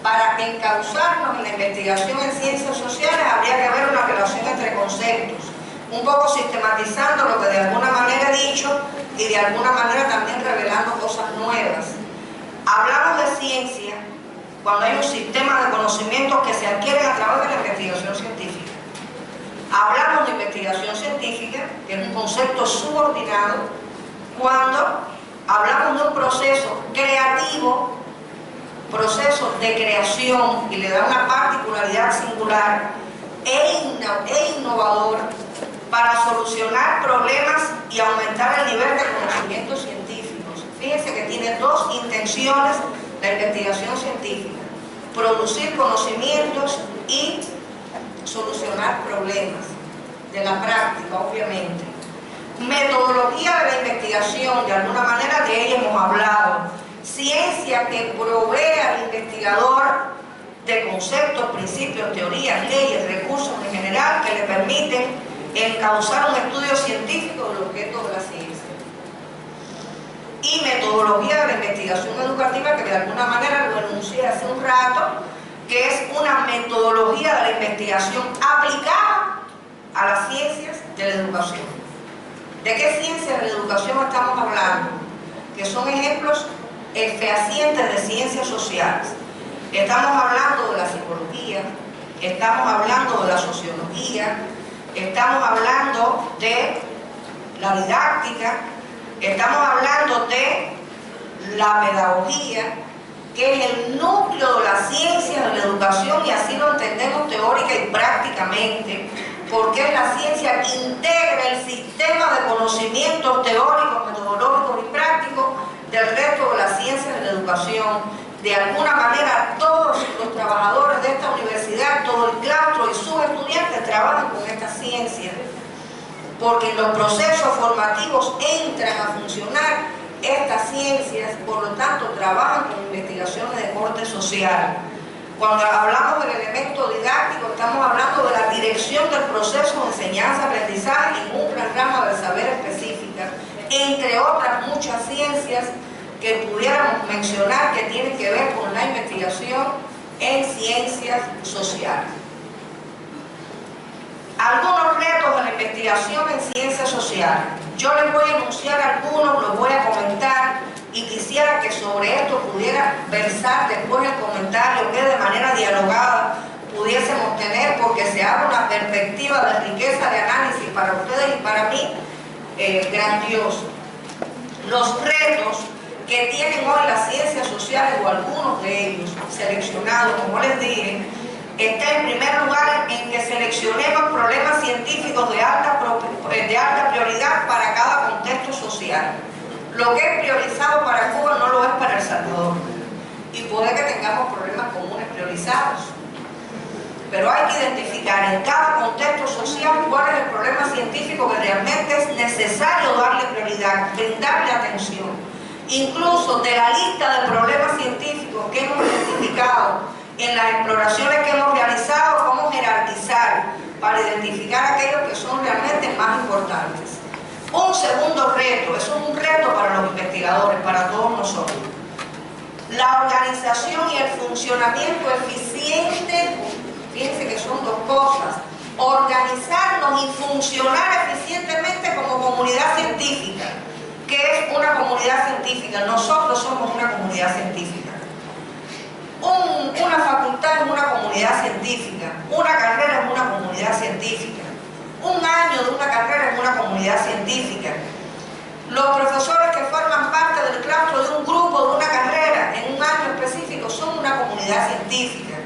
para encauzarnos en la investigación en ciencias sociales habría que haber una relación entre conceptos, un poco sistematizando lo que de alguna manera he dicho y de alguna manera también revelando cosas nuevas. Hablamos de ciencia cuando hay un sistema de conocimientos que se adquieren a través de la investigación científica. Hablamos de investigación científica, que es un concepto subordinado, cuando hablamos de un proceso creativo, proceso de creación, y le da una particularidad singular e innovador para solucionar problemas y aumentar el nivel de conocimientos científicos. Fíjense que tiene dos intenciones la investigación científica: producir conocimientos y solucionar problemas de la práctica, obviamente. Metodología de la investigación, de alguna manera de ella hemos hablado. Ciencia que provee al investigador de conceptos, principios, teorías, leyes, recursos en general que le permiten encauzar un estudio científico del objeto de la ciencia. Y metodología de la investigación educativa, que de alguna manera lo enuncié hace un rato, que es una metodología de la investigación aplicada a las ciencias de la educación. ¿De qué ciencias de la educación estamos hablando? Que son ejemplos fehacientes de ciencias sociales. Estamos hablando de la psicología, estamos hablando de la sociología, estamos hablando de la didáctica, estamos hablando de la pedagogía, que es el núcleo de las ciencias de la educación, y así lo entendemos teórica y prácticamente, porque es la ciencia que integra el sistema de conocimientos teóricos, metodológicos y prácticos del resto de las ciencias de la educación. De alguna manera todos los trabajadores de esta universidad, todo el claustro y sus estudiantes trabajan con esta ciencia, porque en los procesos formativos entran a funcionar estas ciencias, por lo tanto trabajan con investigaciones de corte social. Cuando hablamos del elemento didáctico, estamos hablando de la dirección del proceso de enseñanza-aprendizaje en una rama del saber específica, entre otras muchas ciencias que pudiéramos mencionar que tienen que ver con la investigación en ciencias sociales. Algunos retos de la investigación en ciencias sociales. Yo les voy a enunciar algunos, los voy a comentar, y quisiera que sobre esto pudiera versar después el comentario que de manera dialogada pudiésemos tener, porque se abre una perspectiva de riqueza de análisis para ustedes y para mí grandioso. Los retos que tienen hoy las ciencias sociales, o algunos de ellos seleccionados, como les dije, está en primer lugar en que seleccionemos problemas científicos de alta prioridad para cada contexto social. Lo que es priorizado para Cuba no lo es para El Salvador. Y puede que tengamos problemas comunes priorizados. Pero hay que identificar en cada contexto social cuál es el problema científico que realmente es necesario darle prioridad, brindarle atención. Incluso de la lista de problemas científicos que hemos identificado en las exploraciones que hemos realizado, cómo jerarquizar para identificar aquellos que son realmente más importantes. Un segundo reto, eso es un reto para los investigadores, para todos nosotros. La organización y el funcionamiento eficiente, fíjense que son dos cosas, organizarnos y funcionar eficientemente como comunidad científica. ¿Qué es una comunidad científica? Nosotros somos una comunidad científica. Una facultad es una comunidad científica, una carrera es una comunidad científica, un año de una carrera es una comunidad científica. Los profesores que forman parte del claustro de un grupo, de una carrera, en un año específico, son una comunidad científica.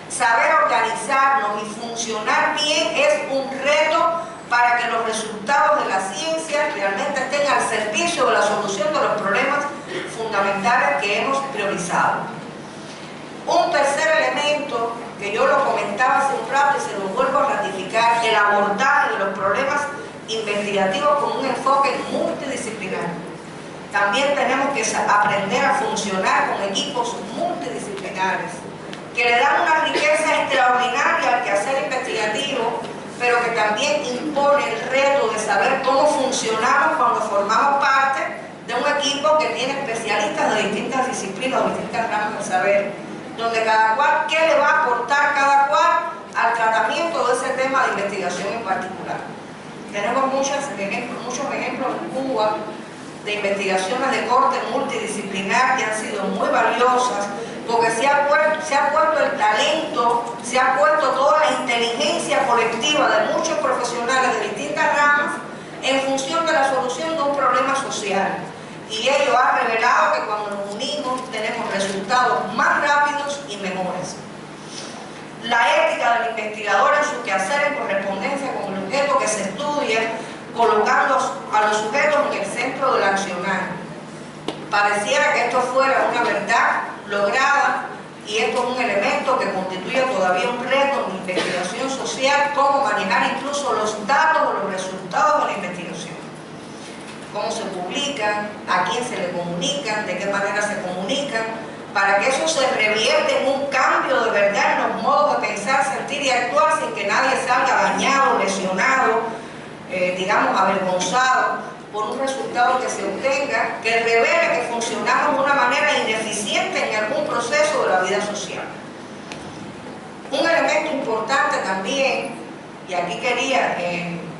Saber organizarnos y funcionar bien es un reto para que los resultados de la ciencia realmente estén al servicio de la solución de los problemas fundamentales que hemos priorizado. Un tercer elemento, que yo lo comentaba hace un rato y se lo vuelvo a ratificar, el abordaje de los problemas investigativos con un enfoque multidisciplinario. También tenemos que aprender a funcionar con equipos multidisciplinares, que le dan una riqueza extraordinaria al quehacer investigativo, pero que también impone el reto de saber cómo funcionamos cuando formamos parte de un equipo que tiene especialistas de distintas disciplinas o distintas ramas del saber, donde cada cual, ¿qué le va a aportar cada cual al tratamiento de ese tema de investigación en particular? Tenemos muchos ejemplos en Cuba de investigaciones de corte multidisciplinar que han sido muy valiosas, porque se ha puesto el talento, se ha puesto toda la inteligencia colectiva de muchos profesionales de distintas ramas en función de la solución de un problema social. Y ello ha revelado que cuando nos unimos tenemos resultados más rápidos y mejores. La ética del investigador en su quehacer en correspondencia con el objeto que se estudia, colocando a los sujetos en el centro del accionar. Pareciera que esto fuera una verdad lograda, y esto es un elemento que constituye todavía un reto en la investigación social, cómo manejar incluso los datos o los resultados de la investigación. Cómo se publican, a quién se le comunican, de qué manera se comunican, para que eso se revierte en un cambio de verdad en los modos de pensar, sentir y actuar sin que nadie salga dañado, lesionado, digamos avergonzado por un resultado que se obtenga, que revele que funcionamos de una manera ineficiente en algún proceso de la vida social. Un elemento importante también, y aquí quería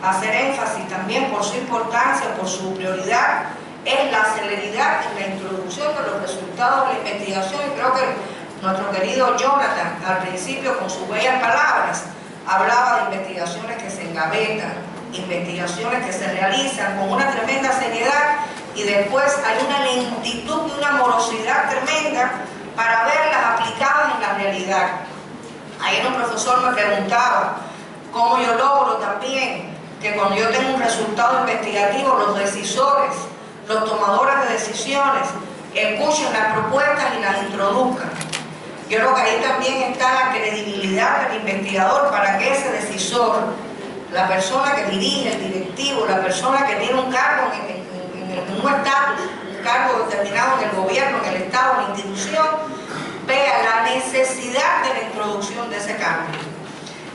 hacer énfasis también por su importancia, por su prioridad, es la celeridad en la introducción de los resultados de la investigación. Y creo que nuestro querido Jonathan, al principio, con sus bellas palabras, hablaba de investigaciones que se engavetan, investigaciones que se realizan con una tremenda seriedad y después hay una lentitud y una morosidad tremenda para verlas aplicadas en la realidad. Ayer un profesor me preguntaba cómo yo logro también que cuando yo tengo un resultado investigativo, los decisores, los tomadores de decisiones, escuchen las propuestas y las introduzcan. Yo creo que ahí también está la credibilidad del investigador para que ese decisor, la persona que dirige, el directivo, la persona que tiene un cargo en un estatus, un cargo determinado en el gobierno, en el Estado, en la institución, vea la necesidad de la introducción de ese cambio.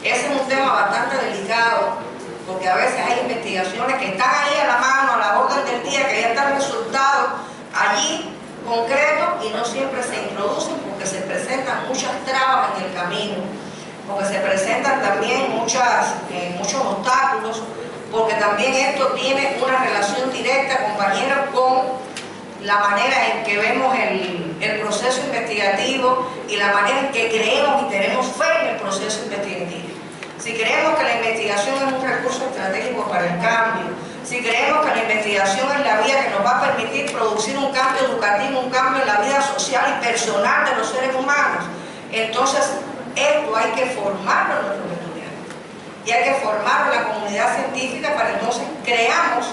Ese es un tema bastante delicado, porque a veces hay investigaciones que están ahí a la mano, a la orden del día, que ya están resultados allí concretos y no siempre se introducen porque se presentan muchas trabas en el camino, porque se presentan también muchos obstáculos, porque también esto tiene una relación directa, compañeros, con la manera en que vemos el proceso investigativo y la manera en que creemos y tenemos fe en el proceso investigativo. Si creemos que la investigación es un recurso estratégico para el cambio, si creemos que la investigación es la vía que nos va a permitir producir un cambio educativo, un cambio en la vida social y personal de los seres humanos, entonces esto hay que formarlo en nuestros estudiantes y hay que formarlo en la comunidad científica para entonces creamos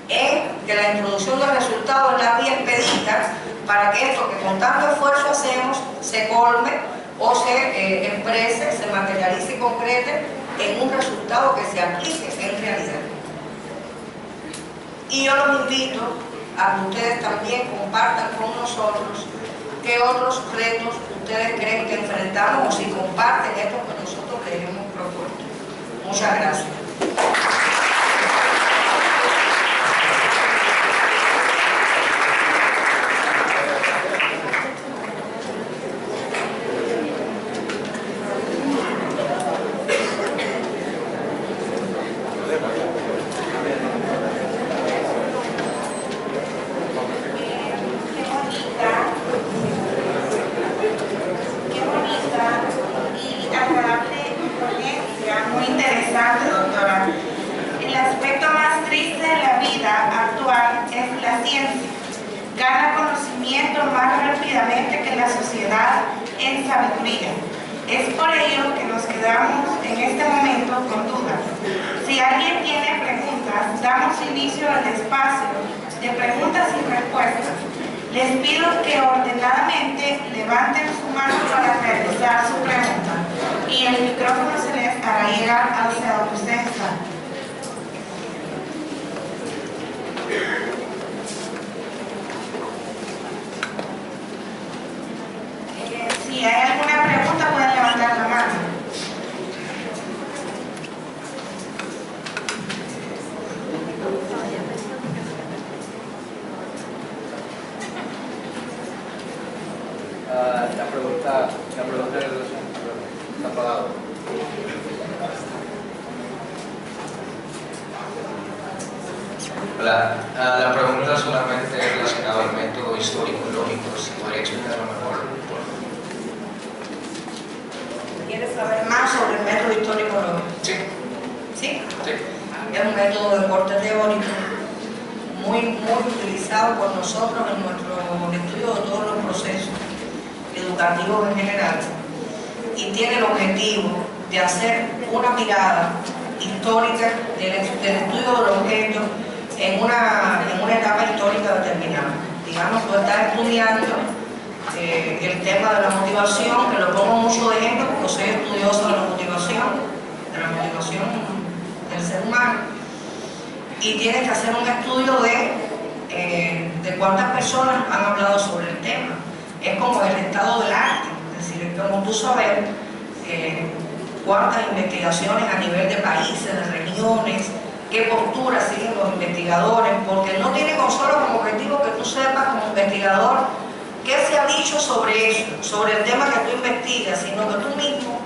en que la introducción del resultado es la vía expedita para que esto que con tanto esfuerzo hacemos se colme o se exprese, se materialice y concrete en un resultado que se aplique en realidad. Y yo los invito a que ustedes también compartan con nosotros qué otros retos ustedes creen que enfrentamos o si comparten esto que nosotros les hemos propuesto. Muchas gracias. Es por ello que nos quedamos en este momento con dudas. Si alguien tiene preguntas, damos inicio al espacio de preguntas y respuestas. Les pido que ordenadamente levanten su mano para realizar su pregunta y el micrófono se les hará llegar hacia donde ustedes están. Si hay alguna pregunta, pueden levantar la mano. La pregunta de está apagado. Hola, la pregunta solamente es relacionada al método histórico-lógico. Si podría explicarlo mejor. ¿Quieres saber más sobre el método histórico-lógico? Sí. ¿Sí? Sí. Es un método de corte teórico muy utilizado por nosotros en nuestro estudio de todos los procesos educativos en general y tiene el objetivo de hacer una mirada histórica del estudio del objeto en una etapa histórica determinada. Digamos, tú estás estudiando el tema de la motivación, que lo pongo mucho de ejemplo porque soy estudioso de la motivación del ser humano, y tienes que hacer un estudio de cuántas personas han hablado sobre el tema. Es como el estado del arte, es decir, es como tú saber cuántas investigaciones a nivel de países, de regiones, qué posturas siguen los investigadores, porque no tiene solo como objetivo que tú sepas como investigador qué se ha dicho sobre eso, sobre el tema que tú investigas, sino que tú mismo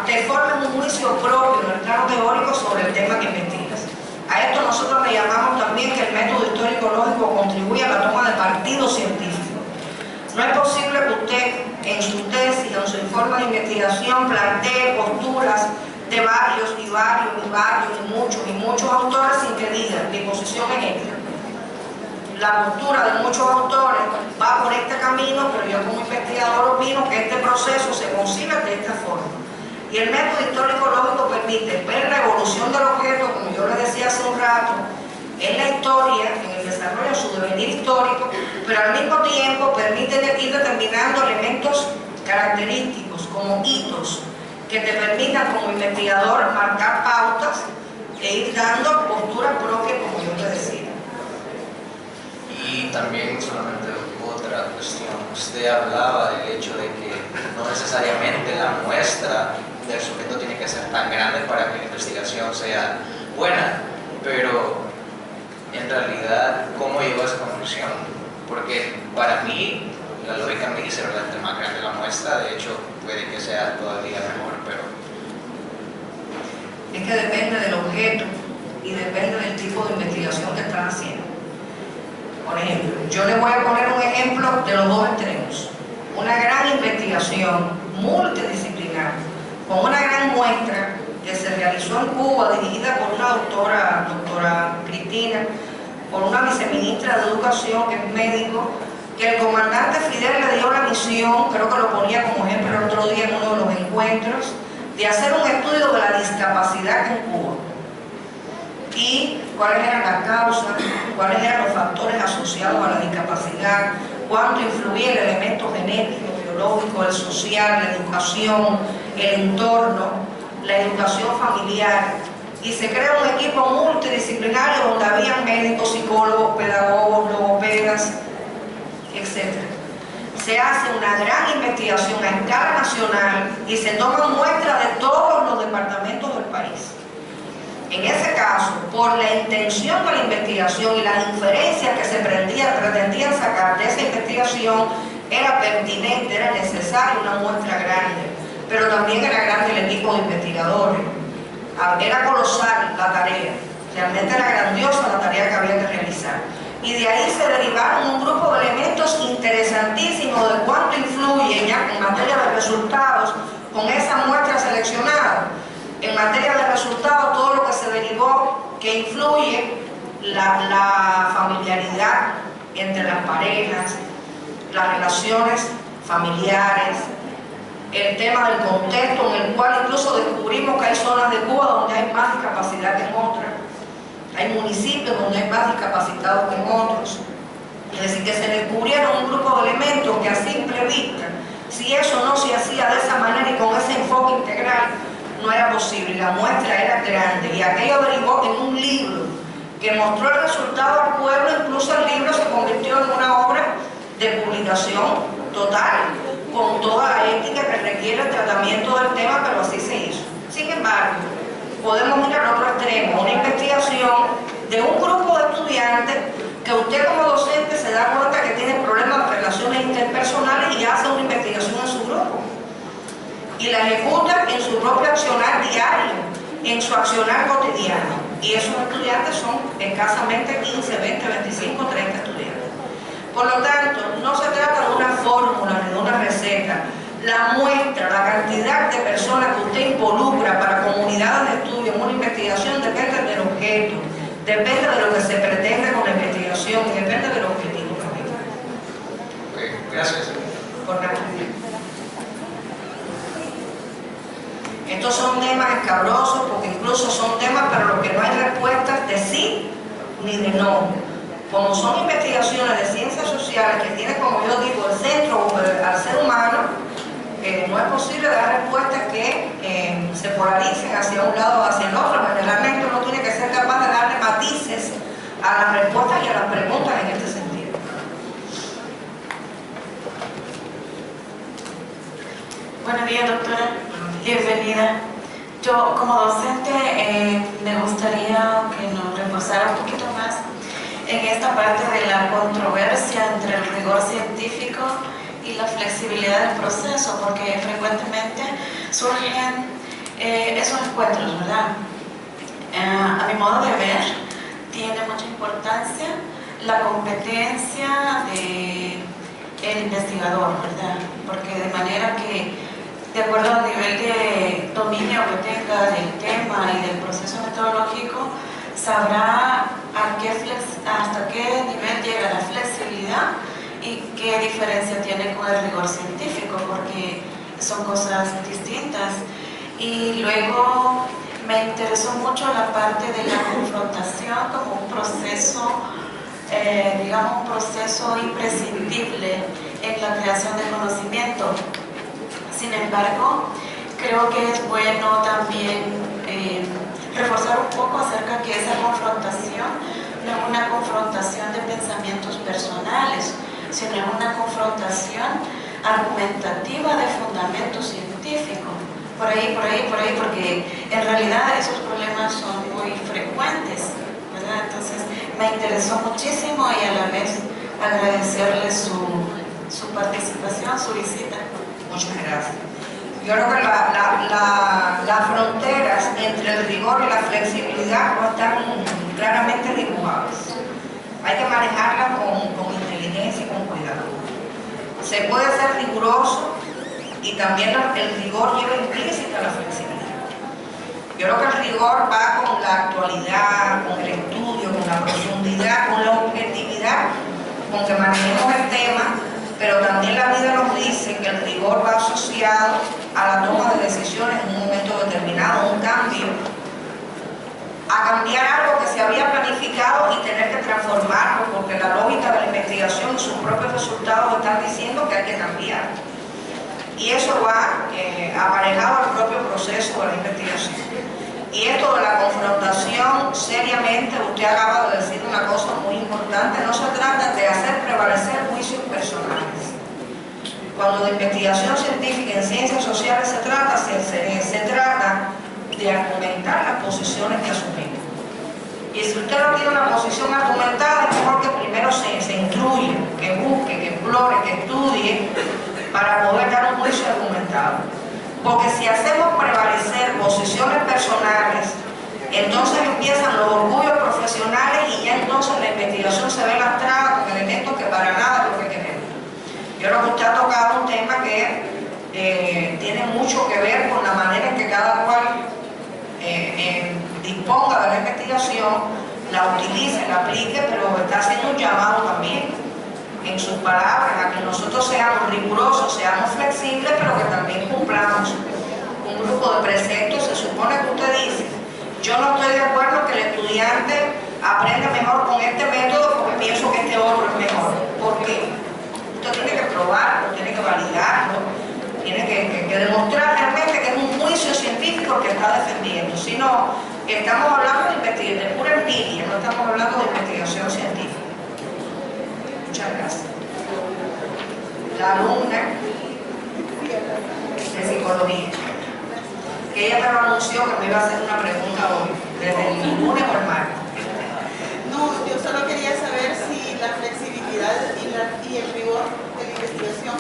te formes un juicio propio en el plano teórico sobre el tema que investigas. A esto nosotros le llamamos también que el método histórico-lógico contribuye a la toma de partido científico. No es posible que usted en su tesis, en su informe de investigación, plantee posturas de varios y muchos autores sin que digan mi posición es esta. La postura de muchos autores va por este camino, pero yo como investigador opino que este proceso se concibe de esta forma. Y el método histórico-lógico permite ver la evolución del objeto, como yo les decía hace un rato, en la historia, en el desarrollo de su devenir histórico, pero al mismo tiempo permite ir determinando elementos característicos como hitos que te permitan como investigador marcar pautas e ir dando posturas propias, como yo te decía. Y también solamente otra cuestión, usted hablaba del hecho de que no necesariamente la muestra del sujeto tiene que ser tan grande para que la investigación sea buena, pero en realidad, ¿cómo llegó a esa conclusión? Porque para mí, la lógica me dice, ¿verdad?, entre más grande la muestra, de hecho, puede que sea todavía mejor, pero... Es que depende del objeto y depende del tipo de investigación que estás haciendo. Por ejemplo, yo le voy a poner un ejemplo de los dos extremos. Una gran investigación multidisciplinar, con una gran muestra que se realizó en Cuba, dirigida por una doctora doctora Cristina, por una viceministra de Educación que es médico, que el comandante Fidel le dio la misión, creo que lo ponía como ejemplo el otro día en uno de los encuentros, de hacer un estudio de la discapacidad en Cuba y cuáles eran las causas, cuáles eran los factores asociados a la discapacidad, cuánto influía el elemento genético, biológico, el social, la educación, el entorno, la educación familiar. Y se crea un equipo multidisciplinario donde había médicos, psicólogos, pedagogos, logopedas, etc. Se hace una gran investigación a escala nacional y se toman muestras de todos los departamentos del país. En ese caso, por la intención de la investigación y las inferencias que se pretendían sacar de esa investigación, era pertinente, era necesaria una muestra grande, pero también era grande el equipo de investigadores. Era colosal la tarea, realmente era grandiosa la tarea que había que realizar. Y de ahí se derivaron un grupo de elementos interesantísimos de cuánto influye ya en materia de resultados con esa muestra seleccionada. En materia de resultados, todo lo que se derivó que influye la familiaridad entre las parejas, las relaciones familiares, el tema del contexto en el cual incluso descubrimos que hay zonas de Cuba donde hay más discapacidad que en otras. Hay municipios donde hay más discapacitados que en otros. Es decir, que se descubrieron un grupo de elementos que a simple vista, si eso no se hacía de esa manera y con ese enfoque integral, no era posible. La muestra era grande y aquello derivó en un libro que mostró el resultado al pueblo. Incluso el libro se convirtió en una obra de publicación total, con toda la ética que requiere el tratamiento del tema, pero así se hizo. Sin embargo, podemos ir al otro extremo, una investigación de un grupo de estudiantes que usted como docente se da cuenta que tiene problemas de relaciones interpersonales y hace una investigación en su grupo y la ejecuta en su propio accionar diario, en su accionar cotidiano, y esos estudiantes son escasamente 15, 20, 25, 30 estudiantes. Por lo tanto, no se trata de una fórmula ni de una receta. La muestra, la cantidad de personas que usted involucra para comunidades de estudio en una investigación depende del objeto, depende de lo que se pretende con la investigación y depende del objetivo también. Ok, gracias. Por nada. Estos son temas escabrosos porque incluso son temas para los que no hay respuestas de sí ni de no. Como son investigaciones de ciencias sociales que tienen, como yo digo, el centro al ser humano, no es posible dar respuestas que se polaricen hacia un lado o hacia el otro. Generalmente uno tiene que ser capaz de darle matices a las respuestas y a las preguntas en este sentido. Buenos días, doctora. Bienvenida. Yo, como docente, me gustaría que nos reforzara un poquito más en esta parte de la controversia entre el rigor científico y la flexibilidad del proceso, porque frecuentemente surgen esos encuentros, ¿verdad? A mi modo de ver, tiene mucha importancia la competencia del investigador, ¿verdad? Porque de manera que, de acuerdo al nivel de dominio que tenga del tema y del proceso metodológico, sabrá hasta qué nivel llega la flexibilidad y qué diferencia tiene con el rigor científico, porque son cosas distintas. Y luego me interesó mucho la parte de la confrontación como un proceso, digamos, un proceso imprescindible en la creación de conocimiento. Sin embargo, creo que es bueno también reforzar un poco acerca que esa confrontación no es una confrontación de pensamientos personales, sino es una confrontación argumentativa de fundamento científico. Por ahí, porque en realidad esos problemas son muy frecuentes, ¿verdad? Entonces me interesó muchísimo y a la vez agradecerle su participación, su visita. Muchas gracias. Yo creo que las fronteras entre el rigor y la flexibilidad no están claramente dibujadas. Hay que manejarlas con inteligencia y con cuidado. Se puede ser riguroso y también el rigor lleva implícita la flexibilidad. Yo creo que el rigor va con la actualidad, con el estudio, con la profundidad, con la objetividad con que manejemos el tema, pero también la vida nos dice que el rigor va asociado a la toma de decisiones en un momento determinado, un cambio, a cambiar algo que se había planificado y tener que transformarlo, porque la lógica de la investigación y sus propios resultados están diciendo que hay que cambiar. Y eso va aparejado al propio proceso de la investigación. Y esto de la confrontación, seriamente, usted acaba de decir una cosa muy importante, no se trata de hacer prevalecer juicios personales. Cuando de investigación científica en ciencias sociales se trata de argumentar las posiciones que asumimos. Y si usted no tiene una posición argumentada, es mejor que primero se instruya, que busque, que explore, que estudie, para poder dar un juicio argumentado. Porque si hacemos prevalecer posiciones personales, entonces empiezan los orgullos profesionales y ya entonces la investigación se ve lastrada con elementos que para nada es lo que queremos. Yo creo que usted ha tocado un tema que tiene mucho que ver con la manera en que cada cual disponga de la investigación, la utilice, la aplique, pero está haciendo un llamado también en sus palabras a que nosotros seamos rigurosos, seamos flexibles, pero que también cumplamos un grupo de preceptos. Se supone que usted dice, yo no estoy de acuerdo que el estudiante aprenda mejor con este método porque pienso que este otro es mejor. ¿Por qué? Usted tiene que probarlo, tiene que validarlo, tiene que demostrar realmente que es un juicio científico que está defendiendo. Si no, estamos hablando de investigación, de pura envidia, no estamos hablando de investigación científica. Muchas gracias. La alumna de psicología, que ella me lo anunció que me iba a hacer una pregunta hoy, desde el lunes o el martes. No, yo solo quería saber si la flexibilidad y el rigor de la investigación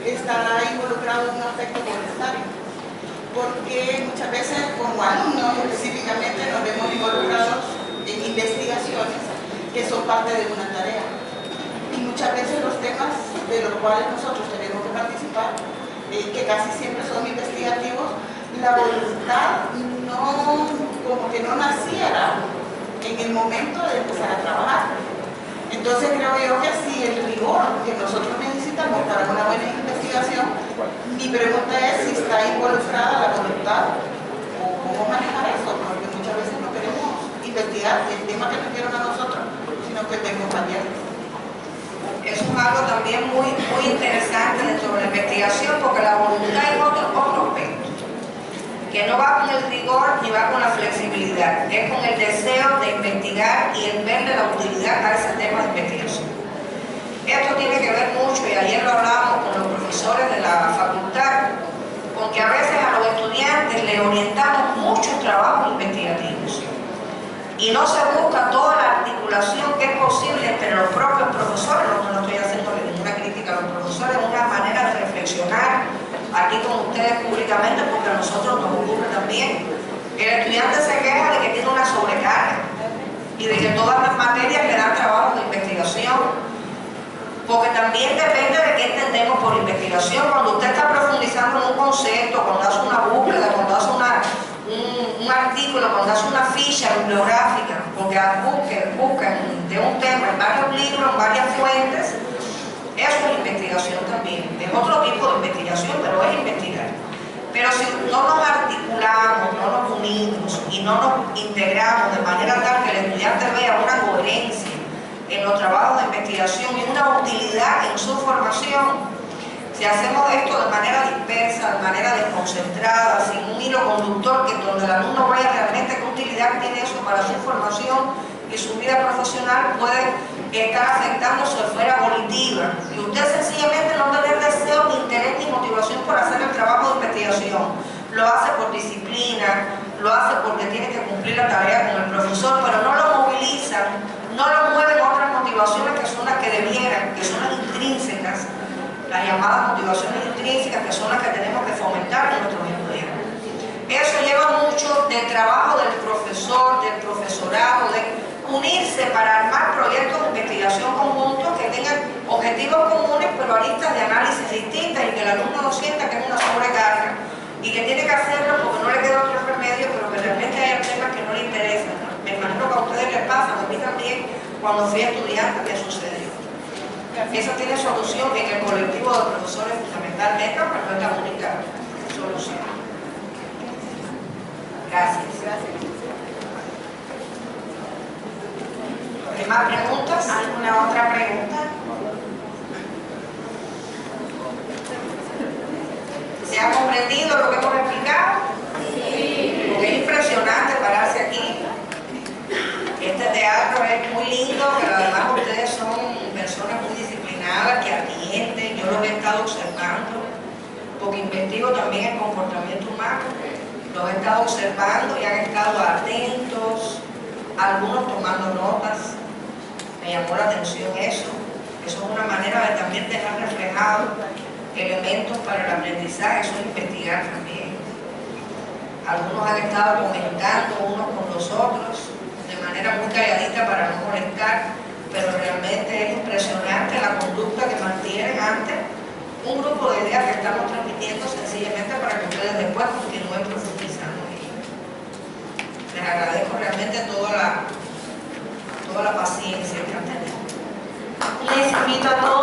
estará involucrado en un aspecto voluntario, porque muchas veces como alumnos específicamente nos vemos involucrados en investigaciones que son parte de una tarea. Y muchas veces los temas de los cuales nosotros tenemos que participar, que casi siempre son investigativos, la voluntad como que no naciera en el momento de empezar a trabajar. Entonces creo yo que si el rigor que nosotros necesitamos para una buena investigación, mi pregunta es si está involucrada la voluntad o cómo manejar eso, porque muchas veces no queremos investigar el tema que nos dieron a nosotros, sino que tengo compañeros. Eso es algo también muy interesante dentro de la investigación, porque la voluntad es otro aspecto, que no va con el rigor ni va con la flexibilidad, es con el deseo de investigar y el verle la utilidad a ese tema de investigación. Esto tiene que ver mucho, y ayer lo hablábamos con los profesores de la facultad, con que a veces a los estudiantes les orientamos muchos trabajos investigativos y no se busca toda la articulación que es posible entre los propios profesores. No estoy haciendo ninguna crítica a los profesores, es una manera de reflexionar aquí con ustedes públicamente, porque a nosotros nos ocurre también. El estudiante se queja de que tiene una sobrecarga y de que todas las materias le dan trabajo de investigación, porque también depende de qué entendemos por investigación. Cuando usted está profundizando en un concepto, cuando hace una búsqueda, cuando hace un artículo, cuando hace una ficha bibliográfica, porque busca de un tema en varios libros, en varias fuentes, eso es investigación también. Es otro tipo de investigación, pero es investigar. Pero si no nos articulamos, no nos unimos y no nos integramos de manera tal que el estudiante vea una coherencia en los trabajos de investigación y una utilidad en su formación, si hacemos esto de manera dispersa, de manera desconcentrada, sin un hilo conductor, que donde el alumno vea realmente qué utilidad tiene eso para su formación y su vida profesional, puede estar afectando su esfera volitiva. Y usted sencillamente no tener deseo, ni interés, ni motivación por hacer el trabajo de investigación. Lo hace por disciplina, lo hace porque tiene que cumplir la tarea con el profesor, pero no lo movilizan, no lo mueven otras motivaciones que son las que debieran, que son las intrínsecas, las llamadas motivaciones intrínsecas, que son las que tenemos que fomentar en nuestros estudiantes. Eso lleva mucho del trabajo del profesor, del profesorado, de unirse para armar proyectos de investigación conjuntos que tengan objetivos comunes, pero aristas de análisis distintas, y que el alumno no sienta que es una sobrecarga y que tiene que hacerlo porque no le queda otro remedio, pero que realmente imagino que a ustedes les pasa, a mí también, cuando fui estudiante me sucedió. Eso tiene solución en el colectivo de profesores fundamentalmente, pero no es la única solución. Gracias. ¿Hay más preguntas? ¿Alguna otra pregunta? ¿Se ha comprendido lo que hemos explicado? Sí. Porque es impresionante pararse aquí. Este teatro es muy lindo, pero además ustedes son personas muy disciplinadas que atienden. Yo los he estado observando, porque investigo también el comportamiento humano. Los he estado observando y han estado atentos, algunos tomando notas. Me llamó la atención eso. Eso es una manera de también dejar reflejado elementos para el aprendizaje, eso es investigar también. Algunos han estado comentando unos con los otros de manera muy calladita para no molestar, pero realmente es impresionante la conducta que mantienen ante un grupo de ideas que estamos transmitiendo sencillamente para que ustedes después continúen profundizando. Les agradezco realmente toda la paciencia que han tenido. Les invito a todos